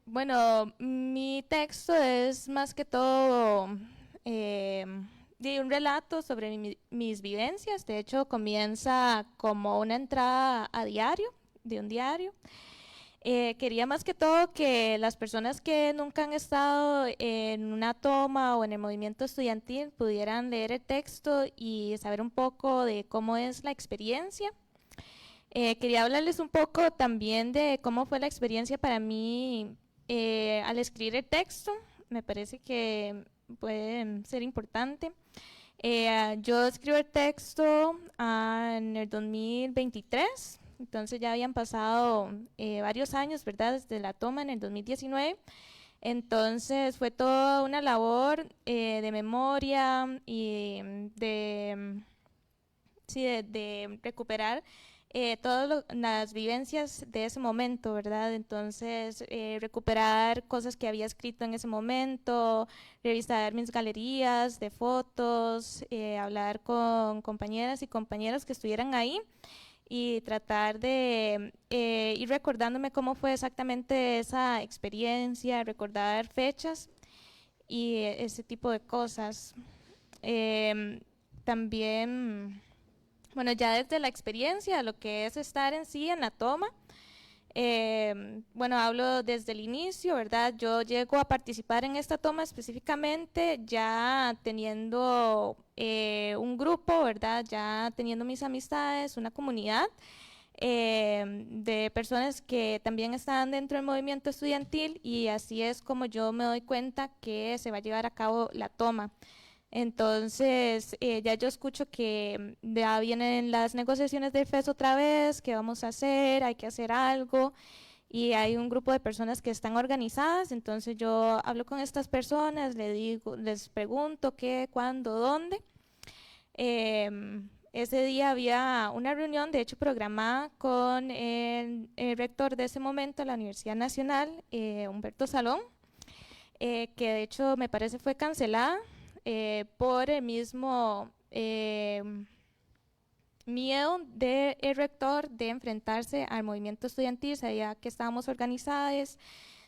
Bueno, mi texto es más que todo de un relato sobre mis vivencias. De hecho, comienza como una entrada a diario, de un diario. Quería más que todo que las personas que nunca han estado en una toma o en el movimiento estudiantil pudieran leer el texto y saber un poco de cómo es la experiencia. Quería hablarles un poco también de cómo fue la experiencia para mí al escribir el texto. Me parece que puede ser importante. Yo escribo el texto en el 2023. Entonces ya habían pasado varios años, ¿verdad? Desde la toma en el 2019. Entonces fue toda una labor de memoria y de recuperar todas las vivencias de ese momento, ¿verdad? Entonces recuperar cosas que había escrito en ese momento, revisar mis galerías de fotos, hablar con compañeras y compañeros que estuvieran ahí, y tratar de ir recordándome cómo fue exactamente esa experiencia, recordar fechas y ese tipo de cosas. También, bueno, ya desde la experiencia, lo que es estar en sí en la toma, bueno, hablo desde el inicio, ¿verdad? Yo llego a participar en esta toma específicamente ya teniendo un grupo, ¿verdad? Ya teniendo mis amistades, una comunidad de personas que también están dentro del movimiento estudiantil, y así es como yo me doy cuenta que se va a llevar a cabo la toma. Entonces, ya yo escucho que ya vienen las negociaciones del FES otra vez, ¿qué vamos a hacer? Hay que hacer algo, y hay un grupo de personas que están organizadas. Entonces yo hablo con estas personas, les pregunto qué, cuándo, dónde. Ese día había una reunión, de hecho programada, con el rector de ese momento de la Universidad Nacional, Humberto Salón, que de hecho me parece fue cancelada por el mismo miedo del rector de enfrentarse al movimiento estudiantil. Sabía que estábamos organizadas,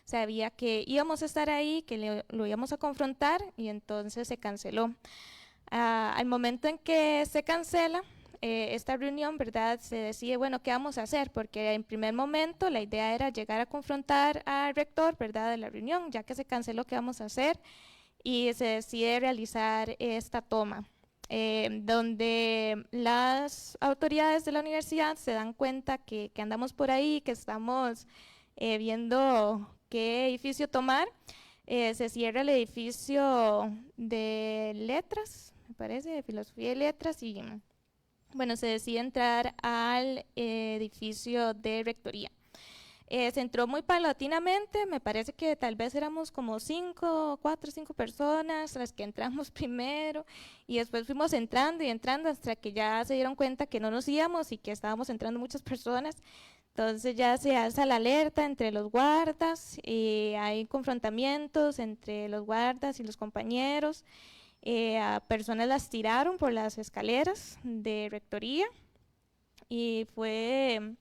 sabía que íbamos a estar ahí, que lo íbamos a confrontar, y entonces se canceló. Al momento en que se cancela esta reunión, ¿verdad? Se decide, bueno, ¿qué vamos a hacer? Porque en primer momento la idea era llegar a confrontar al rector, ¿verdad?, de la reunión. Ya que se canceló, ¿qué vamos a hacer? Y se decide realizar esta toma, donde las autoridades de la universidad se dan cuenta que andamos por ahí, que estamos viendo qué edificio tomar. Se cierra el edificio de letras, me parece, de filosofía y letras, y bueno, se decide entrar al edificio de rectoría. Se entró muy paulatinamente, me parece que tal vez éramos como 4 o 5 personas las que entramos primero, y después fuimos entrando y entrando hasta que ya se dieron cuenta que no nos íbamos y que estábamos entrando muchas personas. Entonces ya se alza la alerta entre los guardas, y hay confrontamientos entre los guardas y los compañeros. A personas las tiraron por las escaleras de rectoría, y fue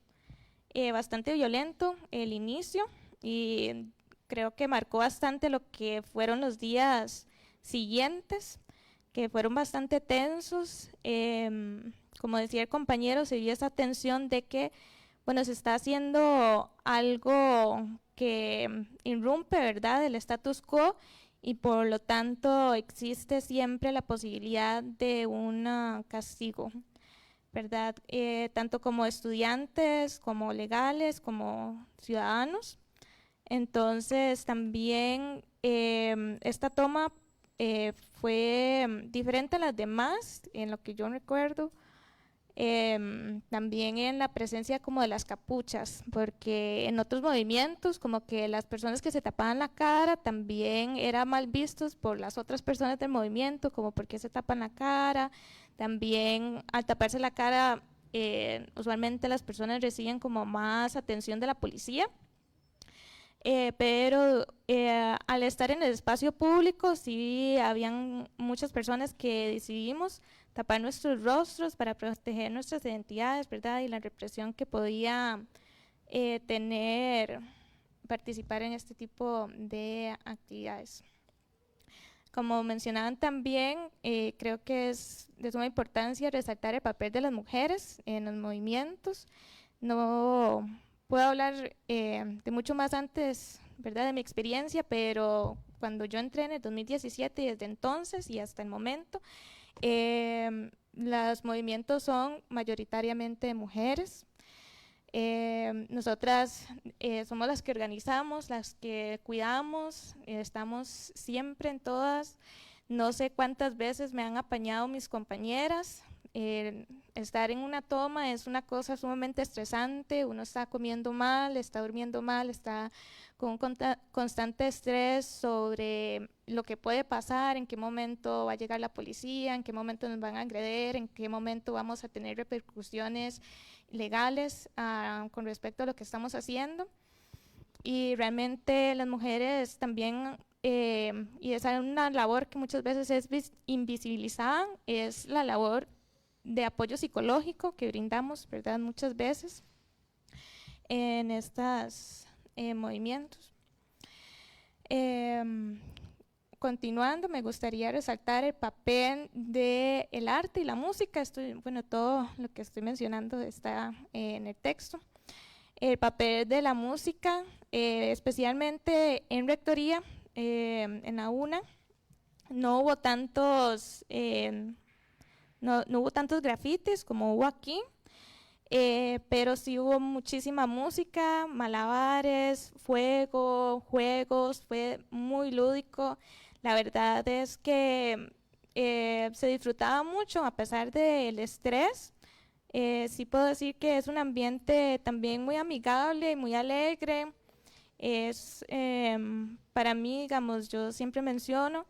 bastante violento el inicio, y creo que marcó bastante lo que fueron los días siguientes, que fueron bastante tensos. Como decía el compañero, se vio esa tensión de que, bueno, se está haciendo algo que irrumpe, ¿verdad?, el status quo, y por lo tanto existe siempre la posibilidad de un castigo, ¿verdad? Tanto como estudiantes, como legales, como ciudadanos. Entonces también esta toma fue diferente a las demás, en lo que yo recuerdo. También en la presencia como de las capuchas, porque en otros movimientos como que las personas que se tapaban la cara también eran mal vistos por las otras personas del movimiento, como por qué se tapan la cara. También al taparse la cara usualmente las personas reciben como más atención de la policía. pero al estar en el espacio público sí habían muchas personas que decidimos tapar nuestros rostros para proteger nuestras identidades, ¿verdad? Y la represión que podía tener participar en este tipo de actividades. Como mencionaban también, creo que es de suma importancia resaltar el papel de las mujeres en los movimientos. No puedo hablar de mucho más antes, ¿verdad?, de mi experiencia, pero cuando yo entré en el 2017 y desde entonces y hasta el momento, los movimientos son mayoritariamente de mujeres. Nosotras somos las que organizamos, las que cuidamos, estamos siempre en todas. No sé cuántas veces me han apañado mis compañeras. Estar en una toma es una cosa sumamente estresante, uno está comiendo mal, está durmiendo mal, está con un constante estrés sobre lo que puede pasar, en qué momento va a llegar la policía, en qué momento nos van a agredir, en qué momento vamos a tener repercusiones legales con respecto a lo que estamos haciendo. Y realmente las mujeres también, y esa es una labor que muchas veces es invisibilizada, es la labor de apoyo psicológico que brindamos, ¿verdad?, muchas veces en estos movimientos. Continuando, me gustaría resaltar el papel del arte y la música. Bueno, todo lo que estoy mencionando está en el texto. El papel de la música, especialmente en Rectoría, en la UNA, no hubo tantos grafitis como hubo aquí, pero sí hubo muchísima música, malabares, fuego, juegos, fue muy lúdico. La verdad es que se disfrutaba mucho a pesar del estrés. Sí puedo decir que es un ambiente también muy amigable y muy alegre. Es para mí, digamos, yo siempre menciono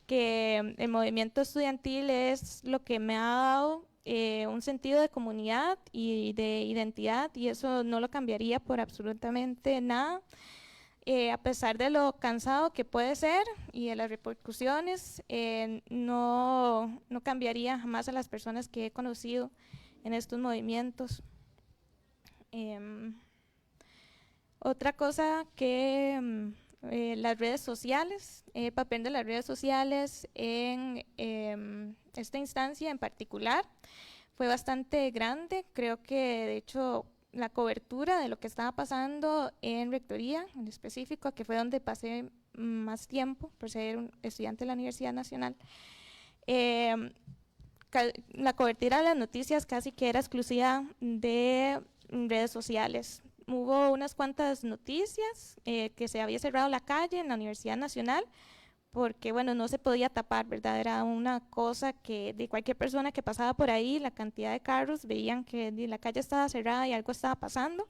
que el movimiento estudiantil es lo que me ha dado un sentido de comunidad y de identidad, y eso no lo cambiaría por absolutamente nada. A pesar de lo cansado que puede ser y de las repercusiones, no cambiaría jamás a las personas que he conocido en estos movimientos. Otra cosa que las redes sociales, el papel de las redes sociales en esta instancia en particular fue bastante grande. Creo que de hecho la cobertura de lo que estaba pasando en Rectoría, en específico, que fue donde pasé más tiempo por ser un estudiante de la Universidad Nacional, la cobertura de las noticias casi que era exclusiva de redes sociales. Hubo unas cuantas noticias que se había cerrado la calle en la Universidad Nacional porque, bueno, no se podía tapar, ¿verdad? Era una cosa que de cualquier persona que pasaba por ahí, la cantidad de carros, veían que la calle estaba cerrada y algo estaba pasando.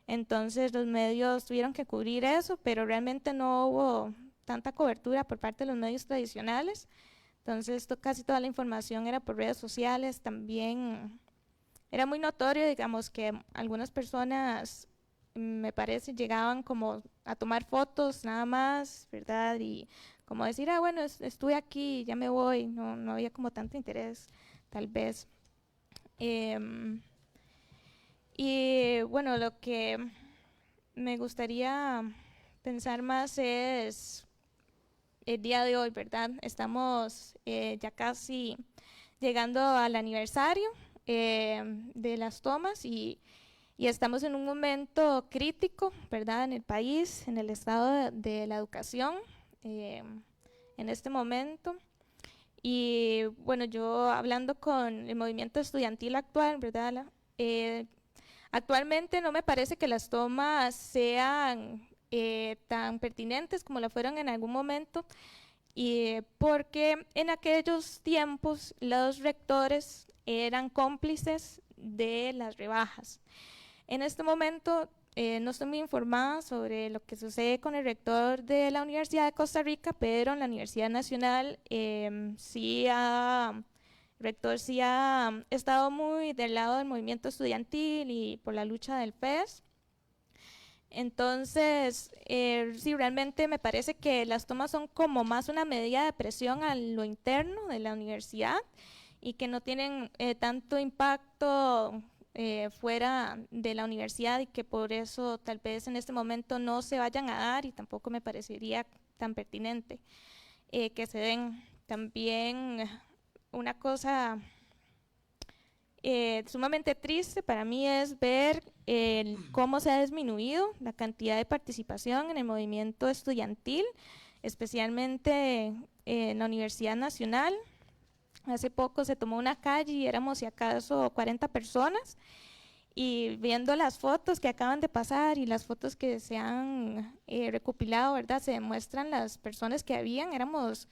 Entonces los medios tuvieron que cubrir eso, pero realmente no hubo tanta cobertura por parte de los medios tradicionales. Entonces casi toda la información era por redes sociales. También era muy notorio, digamos, que algunas personas, me parece, llegaban como a tomar fotos nada más, ¿verdad? Y como decir, bueno, estuve aquí, ya me voy. No había como tanto interés, tal vez. Y bueno, lo que me gustaría pensar más es el día de hoy, ¿verdad? Estamos ya casi llegando al aniversario de las tomas y estamos en un momento crítico, ¿verdad?, en el país, en el estado de la educación en este momento. Y bueno, yo hablando con el movimiento estudiantil actual, ¿verdad?, actualmente no me parece que las tomas sean tan pertinentes como lo fueron en algún momento, porque en aquellos tiempos los rectores eran cómplices de las rebajas. En este momento no estoy muy informada sobre lo que sucede con el rector de la Universidad de Costa Rica, pero en la Universidad Nacional el rector sí ha estado muy del lado del movimiento estudiantil y por la lucha del FES. Entonces, sí, realmente me parece que las tomas son como más una medida de presión a lo interno de la universidad y que no tienen tanto impacto fuera de la universidad y que por eso tal vez en este momento no se vayan a dar y tampoco me parecería tan pertinente que se den. También una cosa sumamente triste para mí es ver cómo se ha disminuido la cantidad de participación en el movimiento estudiantil, especialmente en la Universidad Nacional. Hace poco se tomó una calle y éramos si acaso 40 personas, y viendo las fotos que acaban de pasar y las fotos que se han recopilado, ¿verdad? Se demuestran las personas que habían, éramos,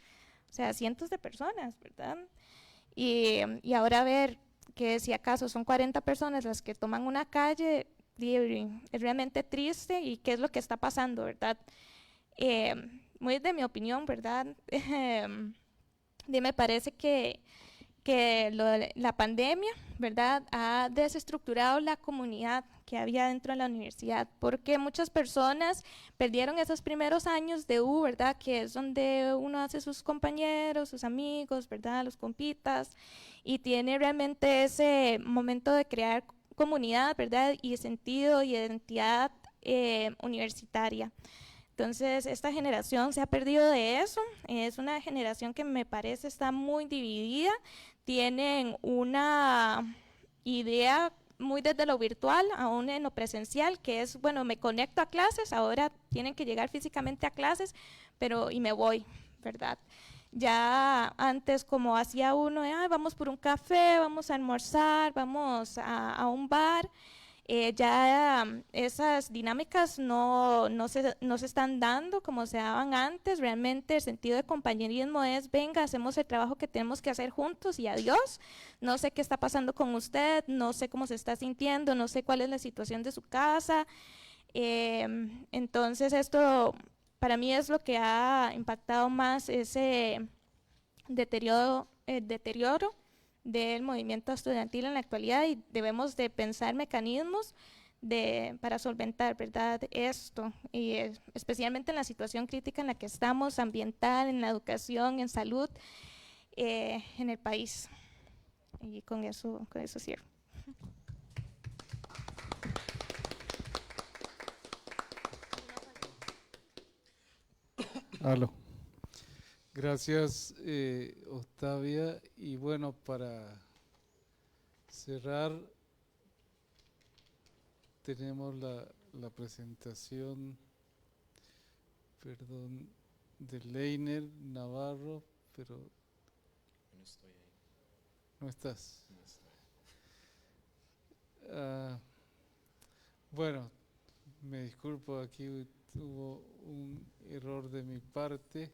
o sea, cientos de personas, ¿verdad? Y ahora ver que si acaso son 40 personas las que toman una calle, es realmente triste. Y qué es lo que está pasando, ¿verdad? Muy de mi opinión, ¿verdad? Me parece que la pandemia, ¿verdad?, ha desestructurado la comunidad que había dentro de la universidad, porque muchas personas perdieron esos primeros años de U, ¿verdad?, que es donde uno hace sus compañeros, sus amigos, ¿verdad?, los compitas, y tiene realmente ese momento de crear comunidad, ¿verdad?, y sentido y identidad universitaria. Entonces, esta generación se ha perdido de eso. Es una generación que me parece está muy dividida. Tienen una idea muy desde lo virtual, aún en lo presencial, que es, bueno, me conecto a clases, ahora tienen que llegar físicamente a clases, pero y me voy, ¿verdad? Ya antes, como hacía uno, vamos por un café, vamos a almorzar, vamos a un bar, ya esas dinámicas no se están dando como se daban antes. Realmente el sentido de compañerismo es, venga, hacemos el trabajo que tenemos que hacer juntos y adiós. No sé qué está pasando con usted, no sé cómo se está sintiendo, no sé cuál es la situación de su casa. Entonces esto para mí es lo que ha impactado más ese deterioro del movimiento estudiantil en la actualidad, y debemos de pensar mecanismos para solventar, ¿verdad?, esto, y especialmente en la situación crítica en la que estamos, ambiental, en la educación, en salud, en el país. Y con eso cierro. Aló. Gracias, Octavia. Y bueno, para cerrar, tenemos la presentación, perdón, de Leiner Navarro, pero No estoy ahí. no estás. No estoy. Bueno, me disculpo, aquí hubo un error de mi parte.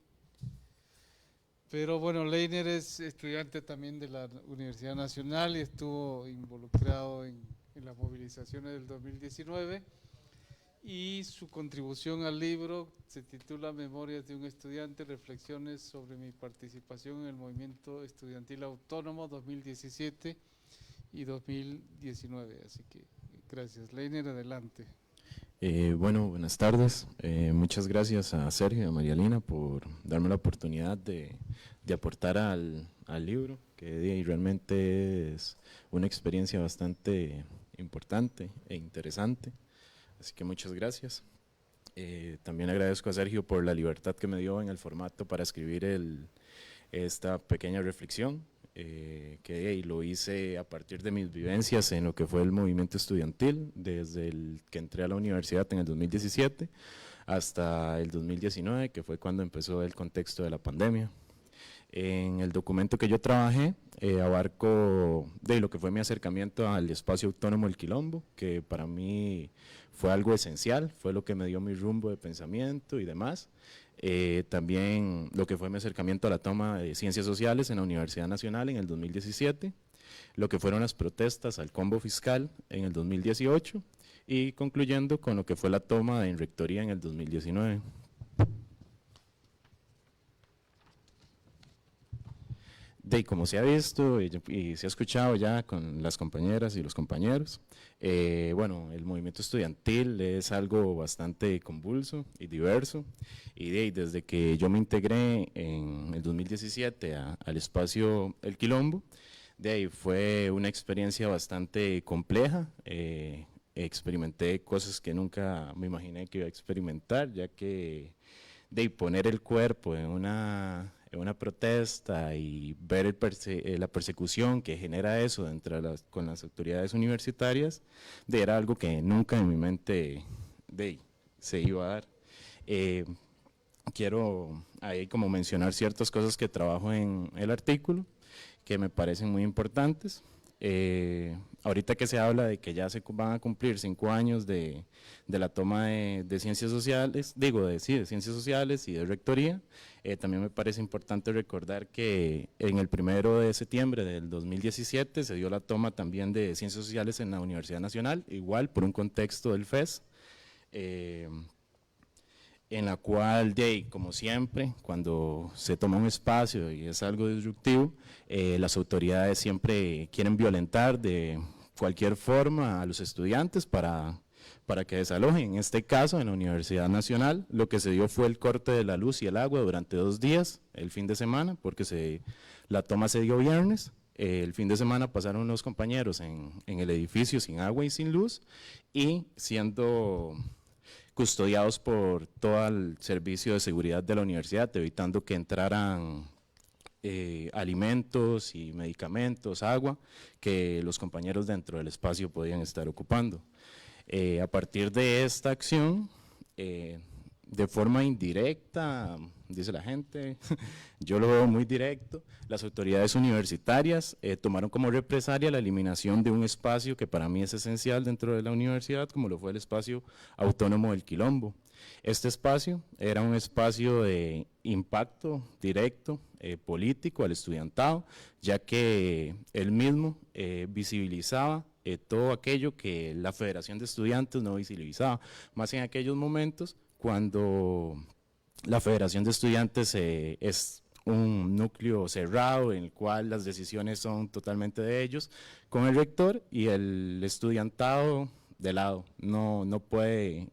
Pero bueno, Leiner es estudiante también de la Universidad Nacional y estuvo involucrado en las movilizaciones del 2019, y su contribución al libro se titula Memorias de un estudiante, reflexiones sobre mi participación en el movimiento estudiantil autónomo 2017 y 2019. Así que gracias. Leiner, adelante. Bueno, buenas tardes. Muchas gracias a Sergio y a Marialina por darme la oportunidad de aportar al libro, que realmente es una experiencia bastante importante e interesante. Así que muchas gracias. También agradezco a Sergio por la libertad que me dio en el formato para escribir esta pequeña reflexión, que lo hice a partir de mis vivencias en lo que fue el movimiento estudiantil, desde el que entré a la universidad en el 2017 hasta el 2019, que fue cuando empezó el contexto de la pandemia. En el documento que yo trabajé, abarco de lo que fue mi acercamiento al espacio autónomo El Quilombo, que para mí fue algo esencial, fue lo que me dio mi rumbo de pensamiento y demás. También lo que fue mi acercamiento a la toma de Ciencias Sociales en la Universidad Nacional en el 2017, lo que fueron las protestas al combo fiscal en el 2018 y concluyendo con lo que fue la toma en Rectoría en el 2019. Como se ha visto y se ha escuchado ya con las compañeras y los compañeros, bueno, el movimiento estudiantil es algo bastante convulso y diverso, y desde que yo me integré en el 2017 al espacio El Quilombo, de ahí fue una experiencia bastante compleja. Experimenté cosas que nunca me imaginé que iba a experimentar, ya que poner el cuerpo en una protesta y ver la persecución que genera eso con las autoridades universitarias, era algo que nunca en mi mente se iba a dar. Quiero ahí como mencionar ciertas cosas que trabajo en el artículo, que me parecen muy importantes. Ahorita que se habla de que ya se van a cumplir 5 años de la toma de ciencias sociales, de ciencias sociales y de rectoría, también me parece importante recordar que en el 1 de septiembre del 2017 se dio la toma también de ciencias sociales en la Universidad Nacional, igual por un contexto del FES, en la cual, como siempre, cuando se toma un espacio y es algo disruptivo, las autoridades siempre quieren violentar de cualquier forma a los estudiantes para que desalojen. En este caso, en la Universidad Nacional, lo que se dio fue el corte de la luz y el agua durante 2 días, el fin de semana, porque la toma se dio viernes. El fin de semana pasaron los compañeros en el edificio sin agua y sin luz, y siendo custodiados por todo el servicio de seguridad de la universidad, evitando que entraran alimentos y medicamentos, agua, que los compañeros dentro del espacio podían estar ocupando. A partir de esta acción, de forma indirecta, dice la gente, yo lo veo muy directo, las autoridades universitarias tomaron como represalia la eliminación de un espacio que para mí es esencial dentro de la universidad, como lo fue el espacio autónomo del Quilombo. Este espacio era un espacio de impacto directo político al estudiantado, ya que él mismo visibilizaba todo aquello que la Federación de Estudiantes no visibilizaba, más en aquellos momentos cuando la Federación de Estudiantes es un núcleo cerrado en el cual las decisiones son totalmente de ellos, con el rector y el estudiantado de lado, no puede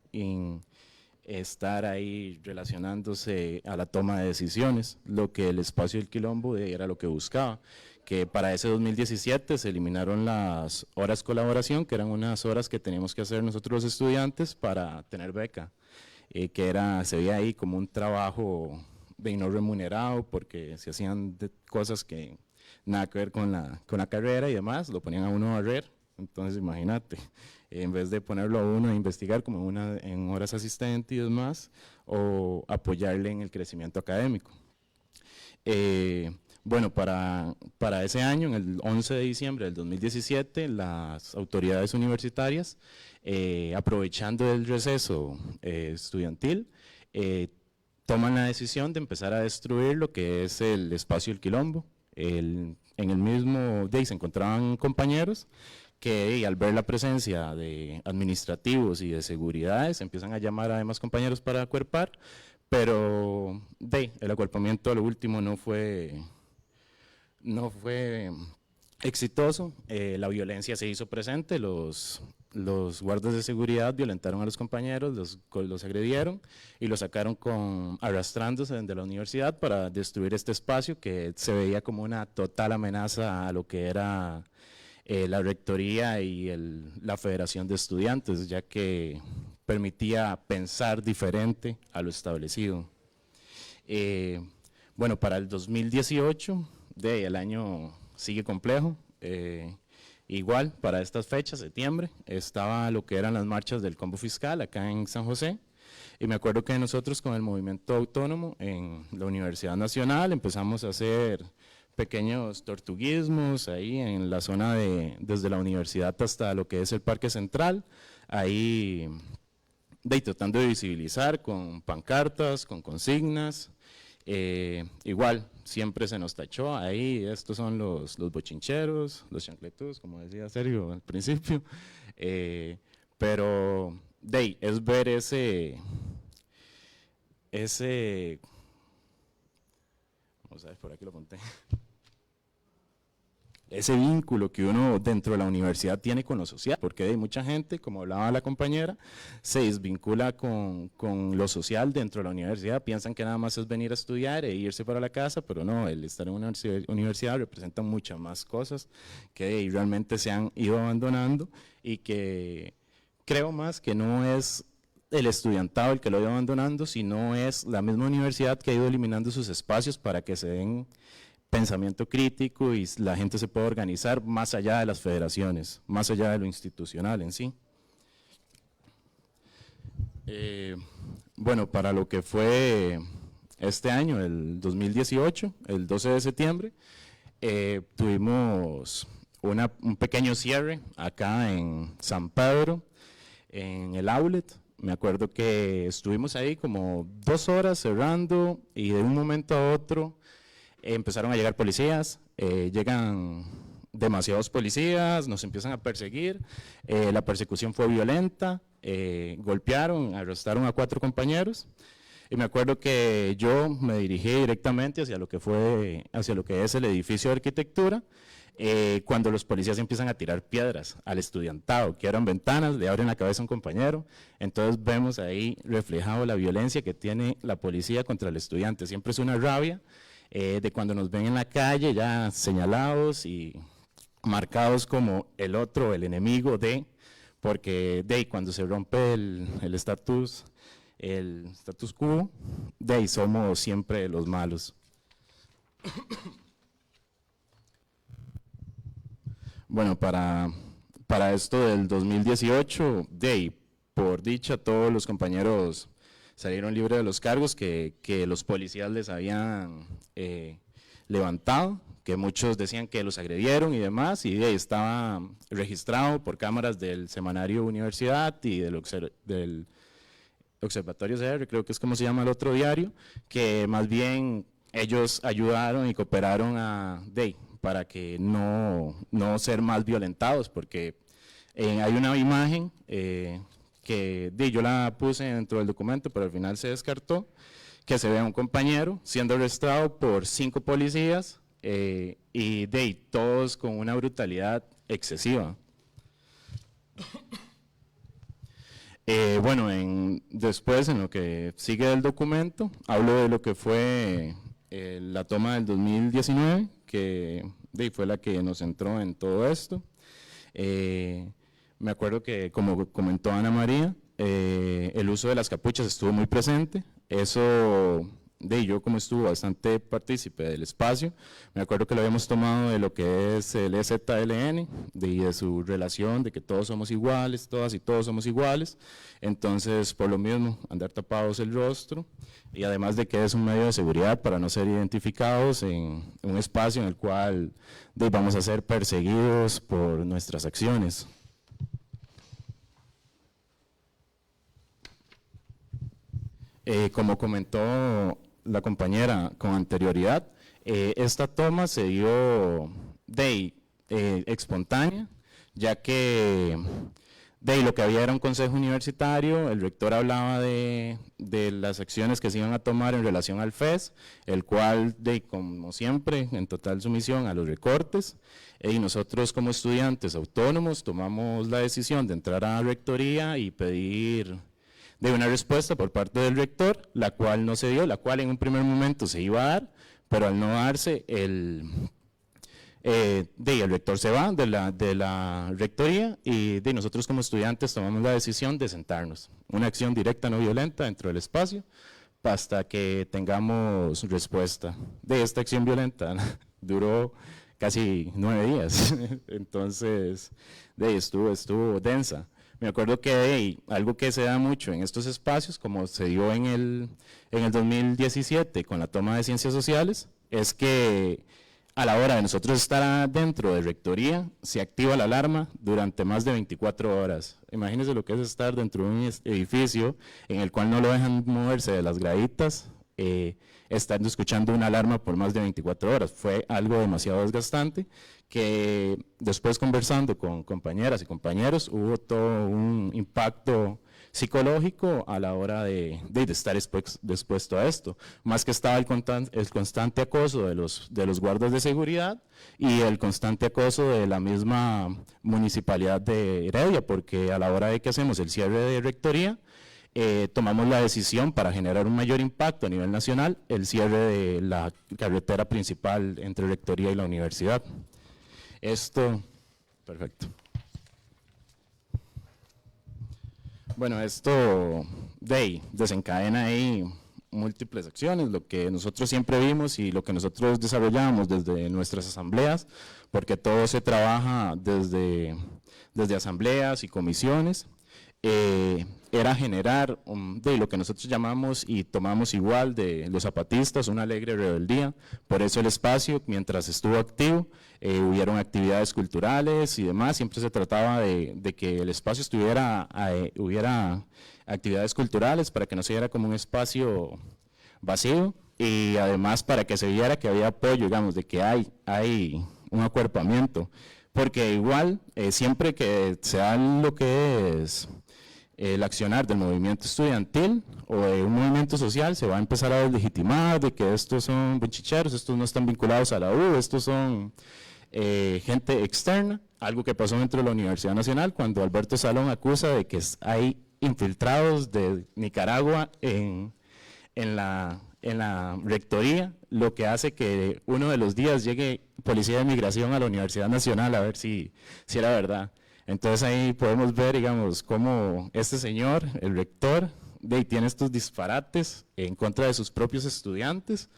estar ahí relacionándose a la toma de decisiones, lo que el espacio del Quilombo era lo que buscaba, que para ese 2017 se eliminaron las horas colaboración, que eran unas horas que teníamos que hacer nosotros los estudiantes para tener beca, que se veía ahí como un trabajo no remunerado, porque se hacían cosas que nada que ver con la carrera y demás, lo ponían a uno a barrer. Entonces imagínate, en vez de ponerlo a uno a investigar como en horas asistente y demás, o apoyarle en el crecimiento académico. Bueno, para ese año, en el 11 de diciembre del 2017, las autoridades universitarias, aprovechando el receso estudiantil, toman la decisión de empezar a destruir lo que es el espacio del Quilombo. En el mismo día se encontraban compañeros que al ver la presencia de administrativos y de seguridades empiezan a llamar a demás compañeros para acuerpar, pero el acuerpamiento a lo último no fue exitoso. La violencia se hizo presente, los guardas de seguridad violentaron a los compañeros, los agredieron y los sacaron arrastrándose de la universidad para destruir este espacio que se veía como una total amenaza a lo que era la rectoría y la Federación de Estudiantes, ya que permitía pensar diferente a lo establecido. Bueno, para el 2018, el año sigue complejo. Igual, para estas fechas, septiembre, estaba lo que eran las marchas del combo fiscal acá en San José, y me acuerdo que nosotros con el movimiento autónomo en la Universidad Nacional empezamos a hacer pequeños tortuguismos ahí en la zona desde la universidad hasta lo que es el Parque Central, ahí tratando de visibilizar con pancartas, con consignas. Igual, siempre se nos tachó ahí, estos son los bochincheros, los chancletos, como decía Sergio al principio, pero es ver vamos a ver, por aquí lo conté, ese vínculo que uno dentro de la universidad tiene con lo social, porque hay mucha gente, como hablaba la compañera, se desvincula con lo social dentro de la universidad, piensan que nada más es venir a estudiar e irse para la casa, pero no, el estar en una universidad representa muchas más cosas que realmente se han ido abandonando y que creo más que no es el estudiantado el que lo ha ido abandonando, sino es la misma universidad que ha ido eliminando sus espacios para que se den pensamiento crítico y la gente se puede organizar más allá de las federaciones, más allá de lo institucional en sí. Bueno, para lo que fue este año, el 2018, el 12 de septiembre, tuvimos un pequeño cierre acá en San Pedro, en el outlet. Me acuerdo que estuvimos ahí como 2 horas cerrando y de un momento a otro empezaron a llegar policías, llegan demasiados policías, nos empiezan a perseguir, la persecución fue violenta, golpearon, arrestaron a 4 compañeros y me acuerdo que yo me dirigí directamente hacia lo que es el edificio de arquitectura, cuando los policías empiezan a tirar piedras al estudiantado, que eran ventanas, le abren la cabeza a un compañero, entonces vemos ahí reflejado la violencia que tiene la policía contra el estudiante, siempre es una rabia, de cuando nos ven en la calle ya señalados y marcados como el otro, el enemigo porque cuando se rompe el status quo, somos siempre los malos. Bueno, para esto del 2018, por dicha todos los compañeros salieron libres de los cargos que los policías les habían levantado, que muchos decían que los agredieron y demás, y estaba registrado por cámaras del semanario Universidad y del Observatorio CR, creo que es como se llama el otro diario, que más bien ellos ayudaron y cooperaron para que no ser más violentados, porque hay una imagen que yo la puse dentro del documento, pero al final se descartó, que se ve a un compañero siendo arrestado por 5 policías y todos con una brutalidad excesiva. Bueno, después en lo que sigue del documento, hablo de lo que fue la toma del 2019, que fue la que nos entró en todo esto. Me acuerdo que, como comentó Ana María, el uso de las capuchas estuvo muy presente. Eso, yo como estuve bastante partícipe del espacio, me acuerdo que lo habíamos tomado de lo que es el EZLN, de su relación, de que todos somos iguales, todas y todos somos iguales. Entonces, por lo mismo, andar tapados el rostro, y además de que es un medio de seguridad para no ser identificados en un espacio en el cual vamos a ser perseguidos por nuestras acciones. Como comentó la compañera con anterioridad, esta toma se dio espontánea, ya que lo que había era un consejo universitario, el rector hablaba de las acciones que se iban a tomar en relación al FES, el cual, como siempre, en total sumisión a los recortes, y nosotros como estudiantes autónomos tomamos la decisión de entrar a la rectoría y pedir una respuesta por parte del rector, la cual no se dio, la cual en un primer momento se iba a dar, pero al no darse, el rector se va de la rectoría y nosotros como estudiantes tomamos la decisión de sentarnos. Una acción directa no violenta dentro del espacio hasta que tengamos respuesta. Esta acción violenta duró casi 9 días, entonces estuvo densa. Me acuerdo que algo que se da mucho en estos espacios, como se dio en el 2017 con la toma de ciencias sociales, es que a la hora de nosotros estar dentro de rectoría, se activa la alarma durante más de 24 horas. Imagínense lo que es estar dentro de un edificio en el cual no lo dejan moverse de las graditas estando escuchando una alarma por más de 24 horas. Fue algo demasiado desgastante que después conversando con compañeras y compañeros hubo todo un impacto psicológico a la hora de estar expuesto a esto. Más que estaba el constante acoso de los guardas de seguridad y el constante acoso de la misma municipalidad de Heredia, porque a la hora de que hacemos el cierre de rectoría, tomamos la decisión para generar un mayor impacto a nivel nacional, el cierre de la carretera principal entre rectoría y la universidad. Esto, perfecto. Bueno, esto desencadena ahí múltiples acciones, lo que nosotros siempre vimos y lo que nosotros desarrollamos desde nuestras asambleas, porque todo se trabaja desde asambleas y comisiones, era generar de lo que nosotros llamamos y tomamos igual de los zapatistas, una alegre rebeldía. Por eso el espacio, mientras estuvo activo, hubieron actividades culturales y demás, siempre se trataba de que el espacio hubiera actividades culturales para que no se viera como un espacio vacío y además para que se viera que había apoyo, digamos, de que hay un acuerpamiento, porque igual siempre que se da lo que es el accionar del movimiento estudiantil o de un movimiento social, se va a empezar a deslegitimar de que estos son benchicheros, estos no están vinculados a la U, estos son gente externa, algo que pasó dentro de la Universidad Nacional cuando Alberto Salón acusa de que hay infiltrados de Nicaragua en la rectoría, lo que hace que uno de los días llegue policía de migración a la Universidad Nacional a ver si era verdad. Entonces ahí podemos ver, digamos, cómo este señor, el rector, tiene estos disparates en contra de sus propios estudiantes,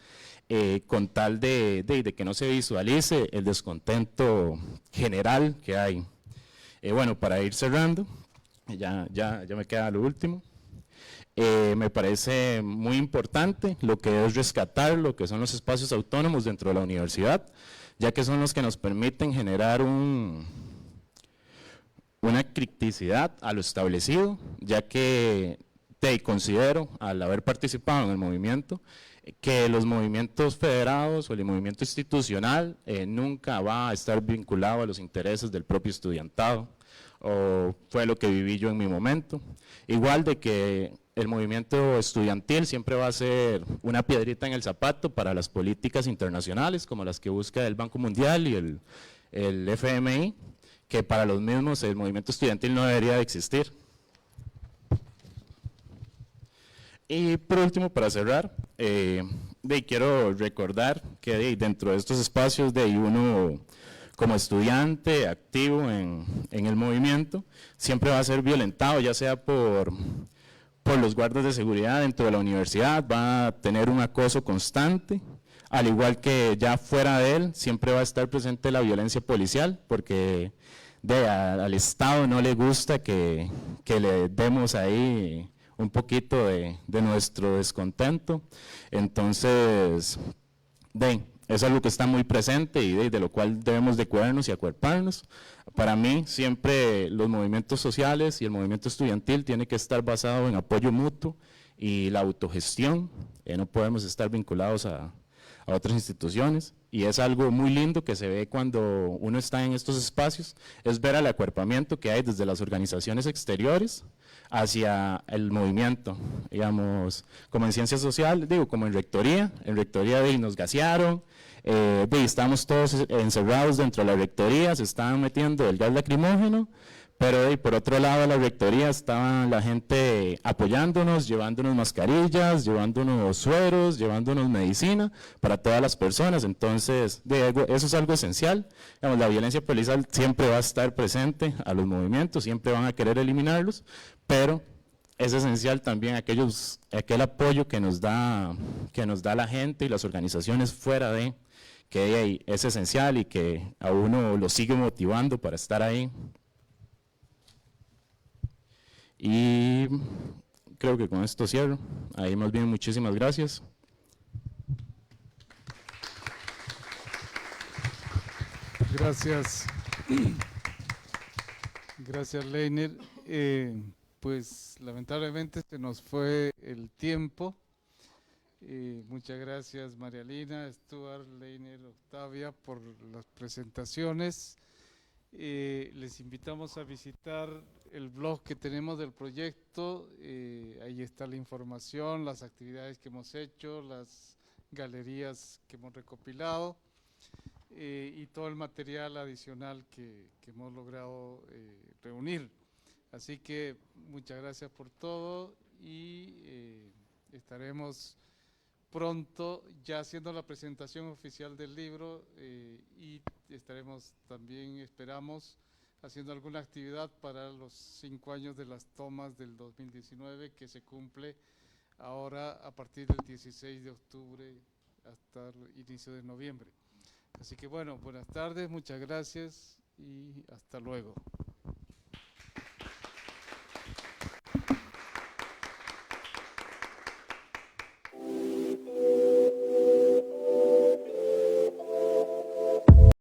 con tal de que no se visualice el descontento general que hay. Bueno, para ir cerrando, ya me queda lo último. Me parece muy importante lo que es rescatar lo que son los espacios autónomos dentro de la universidad, ya que son los que nos permiten generar una criticidad a lo establecido, ya que considero, al haber participado en el movimiento, que los movimientos federados o el movimiento institucional nunca va a estar vinculado a los intereses del propio estudiantado, o fue lo que viví yo en mi momento. Igual de que el movimiento estudiantil siempre va a ser una piedrita en el zapato para las políticas internacionales, como las que busca el Banco Mundial y el FMI, que para los mismos el movimiento estudiantil no debería de existir. Y por último, para cerrar, quiero recordar que dentro de estos espacios uno como estudiante activo en el movimiento siempre va a ser violentado, ya sea por los guardas de seguridad dentro de la universidad, va a tener un acoso constante, al igual que ya fuera de él siempre va a estar presente la violencia policial, porque al Estado no le gusta que le demos ahí un poquito de nuestro descontento. Entonces, es algo que está muy presente y de lo cual debemos de cuidarnos y acuerparnos. Para mí, siempre los movimientos sociales y el movimiento estudiantil tiene que estar basado en apoyo mutuo y la autogestión. No podemos estar vinculados a otras instituciones, y es algo muy lindo que se ve cuando uno está en estos espacios, es ver el acuerpamiento que hay desde las organizaciones exteriores hacia el movimiento, digamos, como en ciencia social, como en rectoría nos gasearon, estábamos todos encerrados dentro de la rectoría, se estaban metiendo el gas lacrimógeno, pero por otro lado de la rectoría estaba la gente apoyándonos, llevándonos mascarillas, llevándonos sueros, llevándonos medicina para todas las personas. Entonces, eso es algo esencial. Digamos, la violencia policial siempre va a estar presente a los movimientos, siempre van a querer eliminarlos, pero es esencial también aquel apoyo que nos da la gente y las organizaciones fuera de, que es esencial y que a uno lo sigue motivando para estar ahí. Y creo que con esto cierro. Ahí más bien muchísimas gracias. Gracias. Gracias, Leiner. Pues lamentablemente se nos fue el tiempo. Muchas gracias María Lina, Stuart, Leiner, Octavia por las presentaciones. Les invitamos a visitar el blog que tenemos del proyecto. Ahí está la información, las actividades que hemos hecho, las galerías que hemos recopilado y todo el material adicional que hemos logrado reunir. Así que muchas gracias por todo y estaremos pronto ya haciendo la presentación oficial del libro y estaremos también, esperamos, haciendo alguna actividad para los 5 años de las tomas del 2019 que se cumple ahora a partir del 16 de octubre hasta el inicio de noviembre. Así que bueno, buenas tardes, muchas gracias y hasta luego.